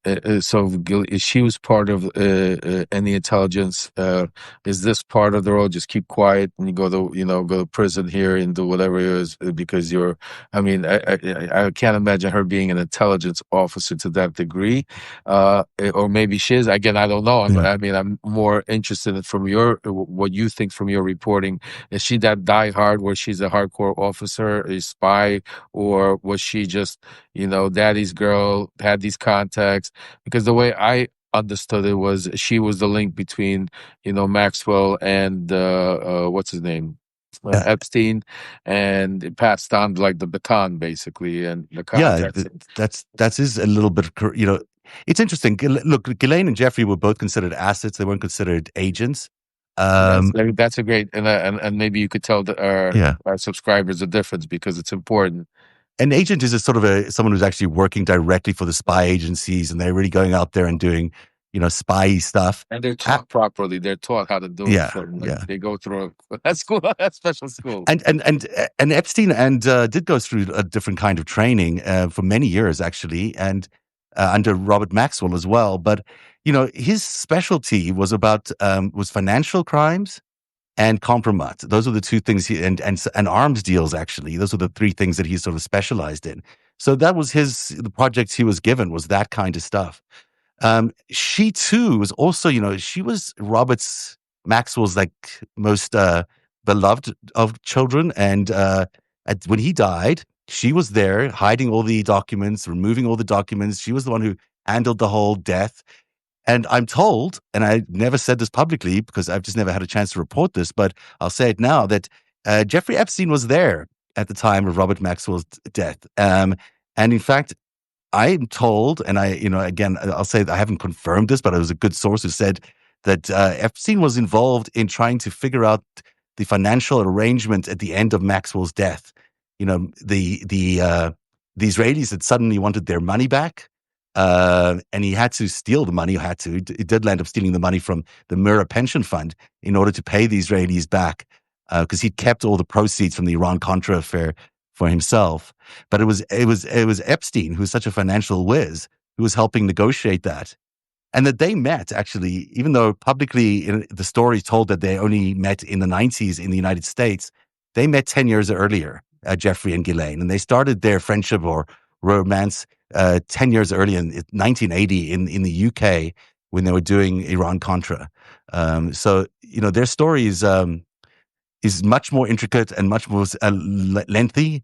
If she was part of any intelligence, is this part of the role? Just keep quiet and you go to prison here and do whatever it is because you're. I mean, I can't imagine her being an intelligence officer to that degree, or maybe she is. Again, I don't know. I'm more interested in what you think from your reporting. Is she that diehard where she's a hardcore officer, is spy, or was she just, daddy's girl, had these contacts? Because the way I understood it was she was the link between, Maxwell and what's his name? Yeah, Epstein, and it passed on like the baton, basically, and the yeah, contacts. that's is a little bit, it's interesting. Look, Ghislaine and Jeffrey were both considered assets; they weren't considered agents. Yes, Um, I mean, that's a great, and maybe you could tell yeah, our subscribers the difference because it's important. an agent is a sort of someone who's actually working directly for the spy agencies, and they're really going out there and doing, spy stuff. And they're Uh, taught properly. They're taught how to do it yeah, from, like, yeah. they go through a school, a special school. And Epstein did go through a different kind of training for many years actually, and under Robert Maxwell as well. But his specialty was financial crimes and compromise. Those are the two things and arms deals actually. Those are the three things that he sort of specialized in. So that was the projects he was given was that kind of stuff. She too was also, she was Robert's Maxwell's like most beloved of children, and when he died, she was there hiding all the documents, removing all the documents. She was the one who handled the whole death. And I'm told, and I never said this publicly because I've just never had a chance to report this, but I'll say it now that Jeffrey Epstein was there at the time of Robert Maxwell's death. And in fact, I'm told, and again, I'll say I haven't confirmed this, but it was a good source who said that Epstein was involved in trying to figure out the financial arrangement at the end of Maxwell's death. The Israelis had suddenly wanted their money back, and he had to steal the money. He did end up stealing the money from the Murrah pension fund in order to pay the Israelis back, because he'd kept all the proceeds from the Iran-Contra affair for himself. But it was Epstein, who's such a financial whiz, who was helping negotiate that. And that they met actually, even though publicly the story told that they only met in the 90s in the United States, they met 10 years earlier, Jeffrey and Ghislaine, and they started their friendship or romance 10 years earlier in 1980 in the UK when they were doing Iran-Contra. So, their story is much more intricate and much more lengthy.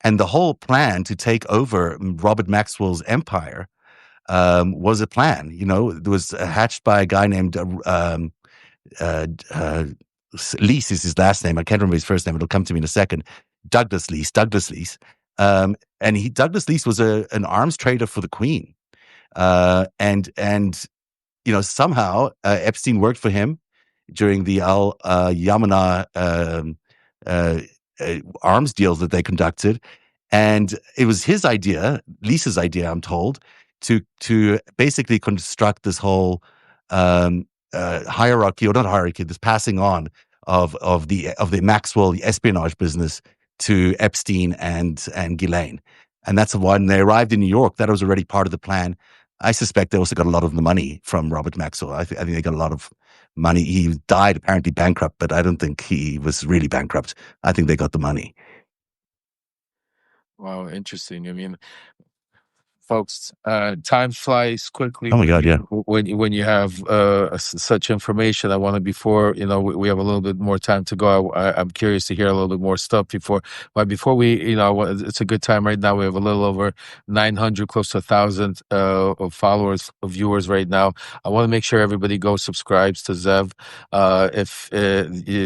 And the whole plan to take over Robert Maxwell's empire was a plan. It was hatched by a guy named uh, uh, Lease is his last name. I can't remember his first name. It'll come to me in a second. Douglas Lease. And Douglas Lease was an arms trader for the Queen. And somehow Epstein worked for him during the Al Yamana arms deals that they conducted, and it was his idea, Lisa's idea, I'm told, to basically construct this whole hierarchy, or not hierarchy, this passing on of the Maxwell espionage business to Epstein and Ghislaine. And that's why when they arrived in New York, that was already part of the plan. I suspect they also got a lot of the money from Robert Maxwell. I think they got a lot of money. He died apparently bankrupt, but I don't think he was really bankrupt. I think they got the money. Wow, interesting. I mean, folks, time flies quickly Oh my God, yeah. when you have such information. I want to, before we have a little bit more time to go. I'm curious to hear a little bit more stuff before we, it's a good time right now. We have a little over 900, close to 1,000 of followers, of viewers right now. I want to make sure everybody goes subscribes to Zev,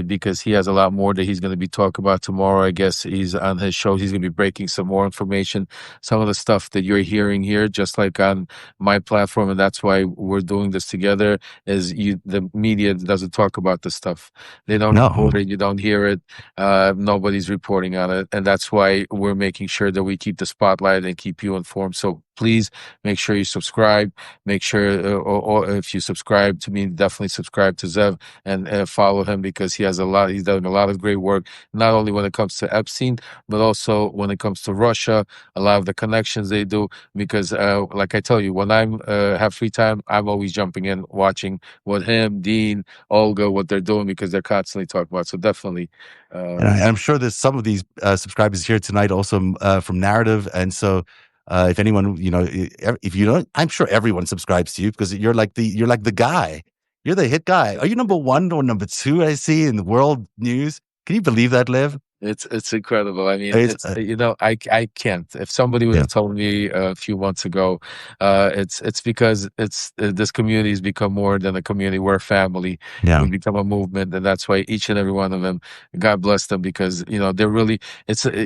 because he has a lot more that he's going to be talking about tomorrow. I guess he's on his show. He's going to be breaking some more information, some of the stuff that you're hearing here, just like on my platform, and that's why we're doing this together. Is the media doesn't talk about this stuff. They don't No. report it. You don't hear it. Nobody's reporting on it, and that's why we're making sure that we keep the spotlight and keep you informed. So please make sure you subscribe. Make sure, or if you subscribe to me, definitely subscribe to Zev and follow him, because he's done a lot of great work, not only when it comes to Epstein, but also when it comes to Russia. A lot of the connections they do, because like I tell you, when I'm have free time, I'm always jumping in, watching what him, Dean, Olga, what they're doing, because they're constantly talking about. So definitely. And I'm sure there's some of these subscribers here tonight also from Narrative. And so if anyone, if you don't, I'm sure everyone subscribes to you because you're like the guy. You're the hit guy. Are you number one or number two, I see, in the world news? Can you believe that, Lev? It's incredible. I mean, It's it's I can't. If somebody would yeah, have told me a few months ago, it's because it's this community has become more than a community. We're a family. yeah, We become a movement, and that's why each and every one of them, God bless them, because they're really.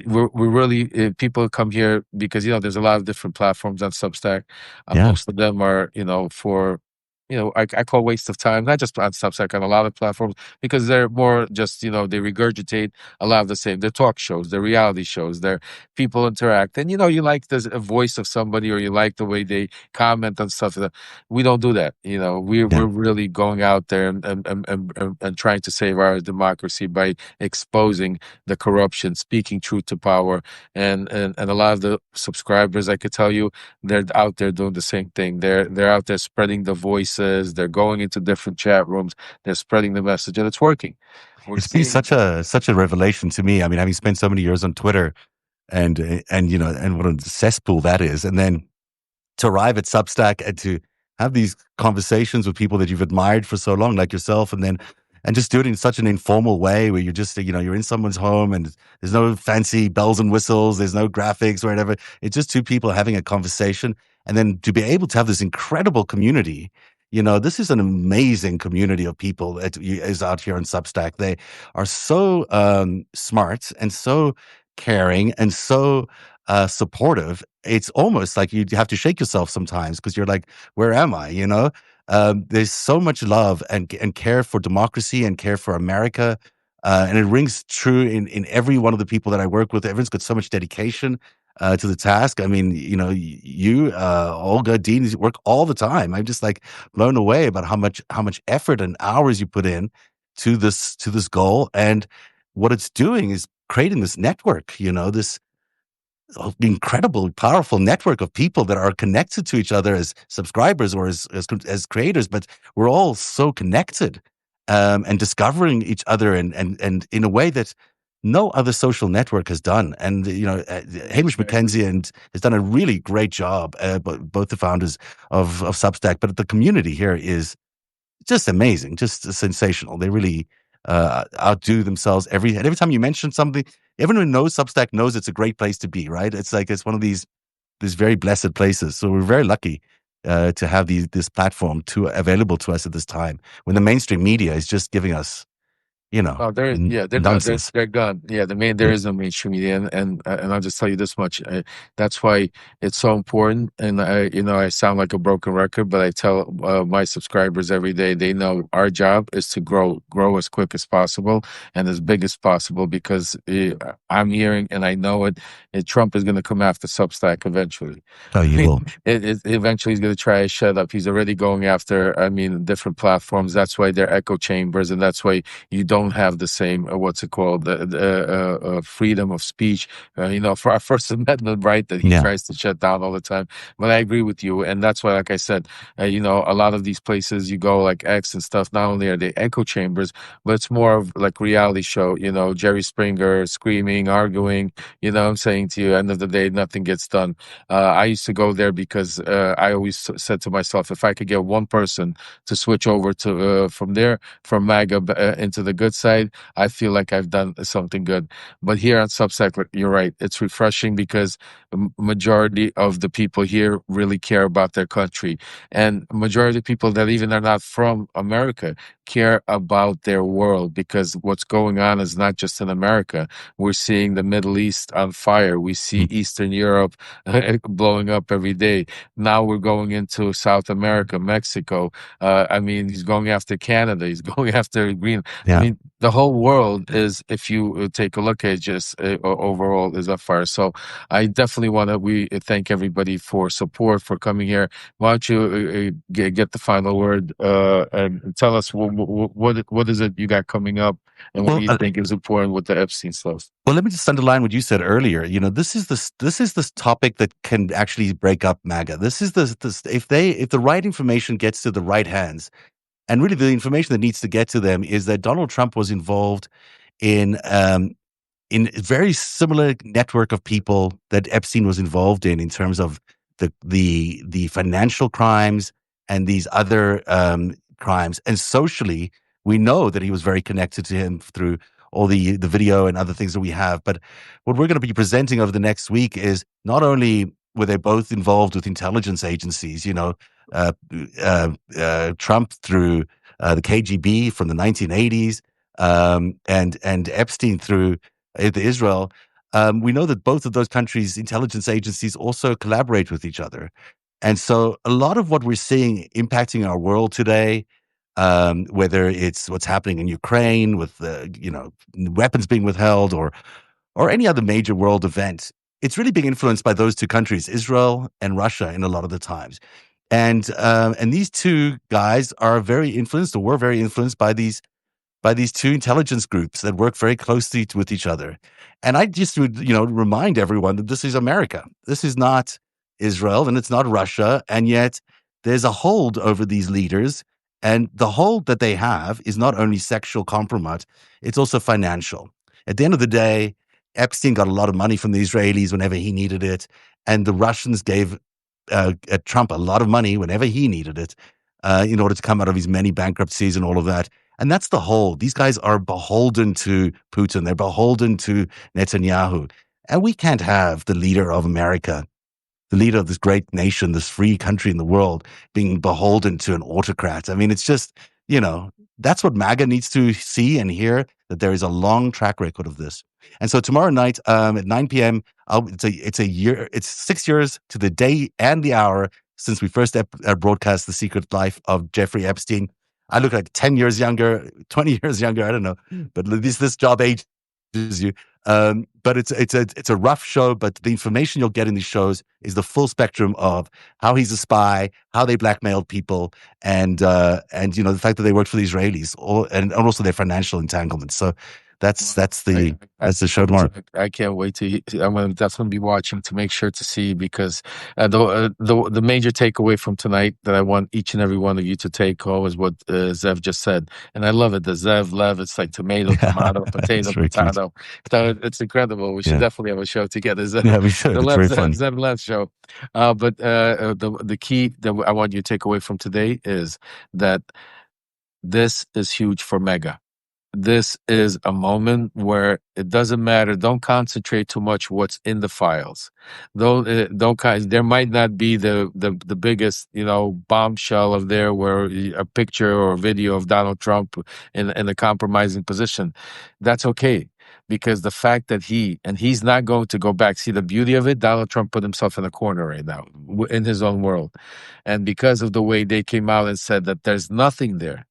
We're really people come here because there's a lot of different platforms on Substack. yeah. Most of them are for. I call waste of time, not just on Substack, on a lot of platforms, because they're more just, they regurgitate a lot of the same. They're talk shows, they're reality shows, they're people interact. And you like the voice of somebody, or you like the way they comment on stuff. We don't do that. We're Yeah. really going out there and trying to save our democracy by exposing the corruption, speaking truth to power. And a lot of the subscribers, I could tell you, they're out there doing the same thing. They're out there spreading the voices, they're going into different chat rooms, they're spreading the message, and it's working. We're It's been seeing. such a revelation to me. I mean, having spent so many years on Twitter, and and what a cesspool that is, and then to arrive at Substack and to have these conversations with people that you've admired for so long, like yourself, and just do it in such an informal way where you're just you're in someone's home and there's no fancy bells and whistles, there's no graphics or whatever. It's just two people having a conversation, and then to be able to have this incredible community. This is an amazing community of people that is out here on Substack. They are so smart and so caring and so supportive. It's almost like you have to shake yourself sometimes because you're like, where am I? There's so much love and care for democracy and care for America. And it rings true in every one of the people that I work with. Everyone's got so much dedication to the task. I mean, you, Olga, Dean, you work all the time. I'm just like blown away about how much effort and hours you put in to this goal. And what it's doing is creating this network, this incredible, powerful network of people that are connected to each other as subscribers or as creators, but we're all so connected and discovering each other and in a way that no other social network has done. And Hamish I agree. McKenzie and has done a really great job, both the founders of Substack, but the community here is just amazing, just sensational. They really outdo themselves every time you mention something. Everyone who knows Substack knows it's a great place to be, right? It's like it's one of these very blessed places. So we're very lucky to have this platform available to us at this time when the mainstream media is just giving us, Oh, they're done. They're nonsense. they're gone. Yeah, there Yeah. is no mainstream media, and I'll just tell you this much. That's why it's so important. And I sound like a broken record, but I tell my subscribers every day. They know our job is to grow as quick as possible and as big as possible, because I'm hearing and I know it. Trump is going to come after Substack eventually. Oh, you will. Eventually, he's going to try to shut up. He's already going after, I mean, different platforms. That's why they're echo chambers, and that's why you don't have the same what's it called, the freedom of speech, for our First Amendment right that he Yeah. tries to shut down all the time. But I agree with you, and that's why, like I said, a lot of these places you go, like X and stuff, not only are they echo chambers, but it's more of like reality show. Jerry Springer screaming, arguing. I'm saying to you, end of the day, nothing gets done. I used to go there because I always said to myself, if I could get one person to switch over to from MAGA into the good side, I feel like I've done something good. But here on Substack, like, you're right, it's refreshing because majority of the people here really care about their country, and majority of people that even are not from America care about their world, because what's going on is not just in America. We're seeing the Middle East on fire. We see Mm. Eastern Europe blowing up every day. Now we're going into South America, Mexico. I mean, he's going after Canada. He's going after Green. I Yeah. mean, the whole world is, if you take a look at just overall, is on fire. So I definitely want to we thank everybody for support, for coming here. Why don't you get the final word and tell us what is it you got coming up, and what do Well, you think is important with the Epstein stuff? Well, let me just underline what you said earlier. This is this topic that can actually break up MAGA. This is this if the right information gets to the right hands, and really the information that needs to get to them is that Donald Trump was involved in in a very similar network of people that Epstein was involved in terms of the financial crimes and these other crimes. And socially, we know that he was very connected to him through all the video and other things that we have. But what we're going to be presenting over the next week is not only were they both involved with intelligence agencies, uh, Trump through the KGB from the 1980s, and Epstein through the Israel. We know that both of those countries' intelligence agencies also collaborate with each other. And so a lot of what we're seeing impacting our world today, whether it's what's happening in Ukraine with weapons being withheld, or any other major world event, it's really being influenced by those two countries, Israel and Russia, in a lot of the times. And these two guys are very influenced, or were very influenced by these two intelligence groups that work very closely with each other. And I just would, remind everyone that this is America. This is not Israel, and it's not Russia. And yet there's a hold over these leaders. And the hold that they have is not only sexual compromise, it's also financial. At the end of the day, Epstein got a lot of money from the Israelis whenever he needed it. And the Russians gave Trump a lot of money whenever he needed it in order to come out of his many bankruptcies and all of that. And that's the whole. These guys are beholden to Putin. They're beholden to Netanyahu. And we can't have the leader of America, the leader of this great nation, this free country in the world, being beholden to an autocrat. I mean, it's just, that's what MAGA needs to see and hear, that there is a long track record of this. And so tomorrow night at 9 p.m., it's 6 years to the day and the hour since we first broadcast The Secret Life of Jeffrey Epstein. I look like 10 years younger, 20 years younger, I don't know. But this job ages you. But it's a rough show, but the information you'll get in these shows is the full spectrum of how he's a spy, how they blackmailed people, and the fact that they worked for the Israelis, and also their financial entanglements. So that's the show tomorrow. I can't wait to. I'm going to definitely be watching to make sure to see, because the major takeaway from tonight that I want each and every one of you to take home is what Zev just said, and I love it. The Zev Lev, it's like tomato, potato, potato. So it's incredible. We should definitely have a show together. Yeah, we should. It's very fun. Zev Lev show. But the key that I want you to take away from today is that this is huge for MAGA. This is a moment where it doesn't matter. Don't concentrate too much what's in the files. Don't. There might not be the biggest bombshell of there, where a picture or video of Donald Trump in a compromising position. That's okay, because the fact that he's not going to go back. See, the beauty of it, Donald Trump put himself in a corner right now in his own world, and because of the way they came out and said that there's nothing there.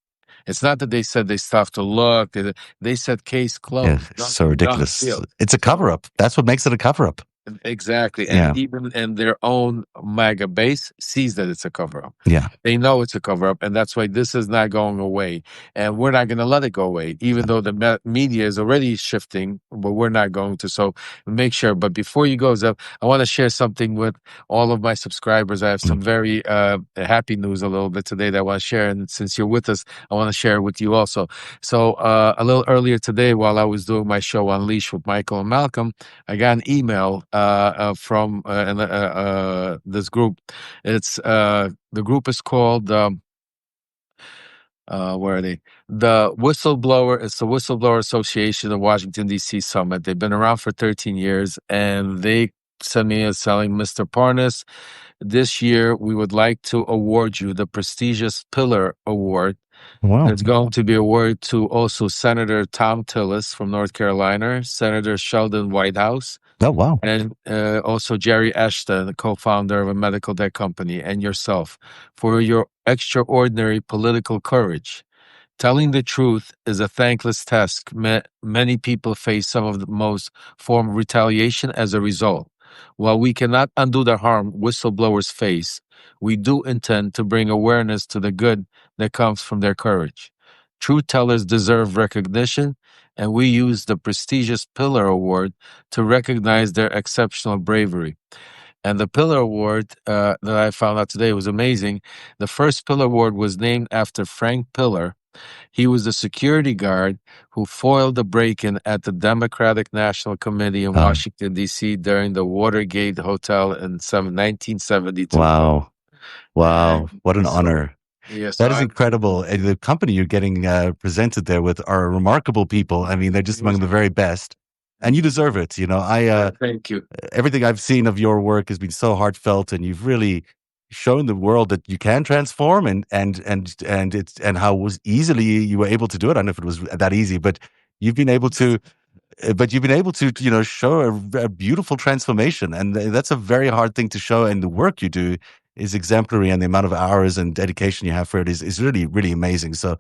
It's not that they said they stopped to look. They said case closed. Yeah, so ridiculous. It's a cover-up. That's what makes it a cover-up. Exactly. And even in their own MAGA base sees that it's a cover-up. Yeah. They know it's a cover-up, and that's why this is not going away. And we're not going to let it go away, even though the media is already shifting, but we're not going to. So make sure. But before you go, Zev, I want to share something with all of my subscribers. I have some very happy news a little bit today that I want to share. And since you're with us, I want to share it with you also. So a little earlier today, while I was doing my show Unleashed with Michael and Malcolm, I got an email from this group. It's the group is called where are they? The Whistleblower. It's the Whistleblower Association of Washington D.C. Summit. They've been around for 13 years, and they sent me a telling Mr. Parnas, this year we would like to award you the prestigious Pillar Award. Wow. It's going to be awarded to also Senator Tom Tillis from North Carolina, Senator Sheldon Whitehouse. Oh, wow. And also Jerry Ashton, the co-founder of a medical debt company, and yourself, for your extraordinary political courage. Telling the truth is a thankless task. Many people face some of the most form of retaliation as a result. While we cannot undo the harm whistleblowers face, we do intend to bring awareness to the good that comes from their courage. Truth tellers deserve recognition, and we use the prestigious Pillar Award to recognize their exceptional bravery. And the Pillar Award that I found out today was amazing. The first Pillar Award was named after Frank Pillar. He was the security guard who foiled the break-in at the Democratic National Committee in Washington, D.C. during the Watergate Hotel in 1972. Wow. Wow. What an honor. Yes, That is incredible. And the company you're getting presented there with are remarkable people. I mean, they're just among the very best, and you deserve it. You know, thank you. everything I've seen of your work has been so heartfelt, and you've really shown the world that you can transform, and how was easily you were able to do it. I don't know if it was that easy, but you've been able to you know, show a beautiful transformation, and that's a very hard thing to show. And the work you do is exemplary, and the amount of hours and dedication you have for it is really, really amazing. So,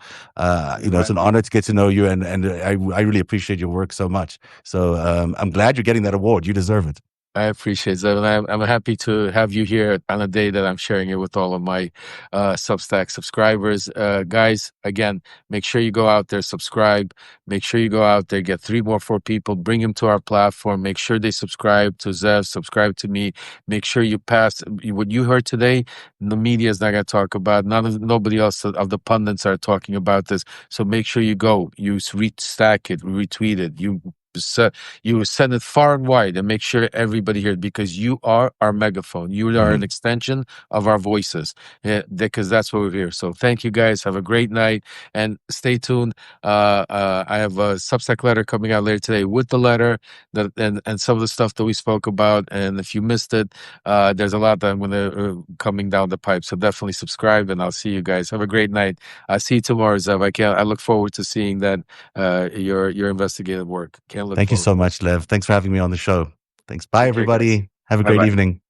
you know, it's an honor to get to know you, and I really appreciate your work so much. So, I'm glad you're getting that award. You deserve it. I appreciate that, and I'm happy to have you here on a day that I'm sharing it with all of my Substack subscribers. Guys, again, make sure you go out there, subscribe. Make sure you go out there, get 4 people, bring them to our platform. Make sure they subscribe to Zev, subscribe to me. Make sure you pass what you heard today. The media is not going to talk about. Nobody else of the pundits are talking about this. So make sure you go, you restack it, retweet it, you send it far and wide, and make sure everybody hears, because you are our megaphone. You are an extension of our voices, because that's what we're here. So thank you, guys. Have a great night, and stay tuned. I have a Substack letter coming out later today with the letter and some of the stuff that we spoke about. And if you missed it, there's a lot that I'm going to coming down the pipe. So definitely subscribe, and I'll see you guys. Have a great night. I'll see you tomorrow, Zev. I look forward to seeing that your investigative work. Can't look Thank you forward. so much, Lev. Thanks for having me on the show. Thanks. Bye, Take care, guys. everybody. Have a Bye great bye. evening.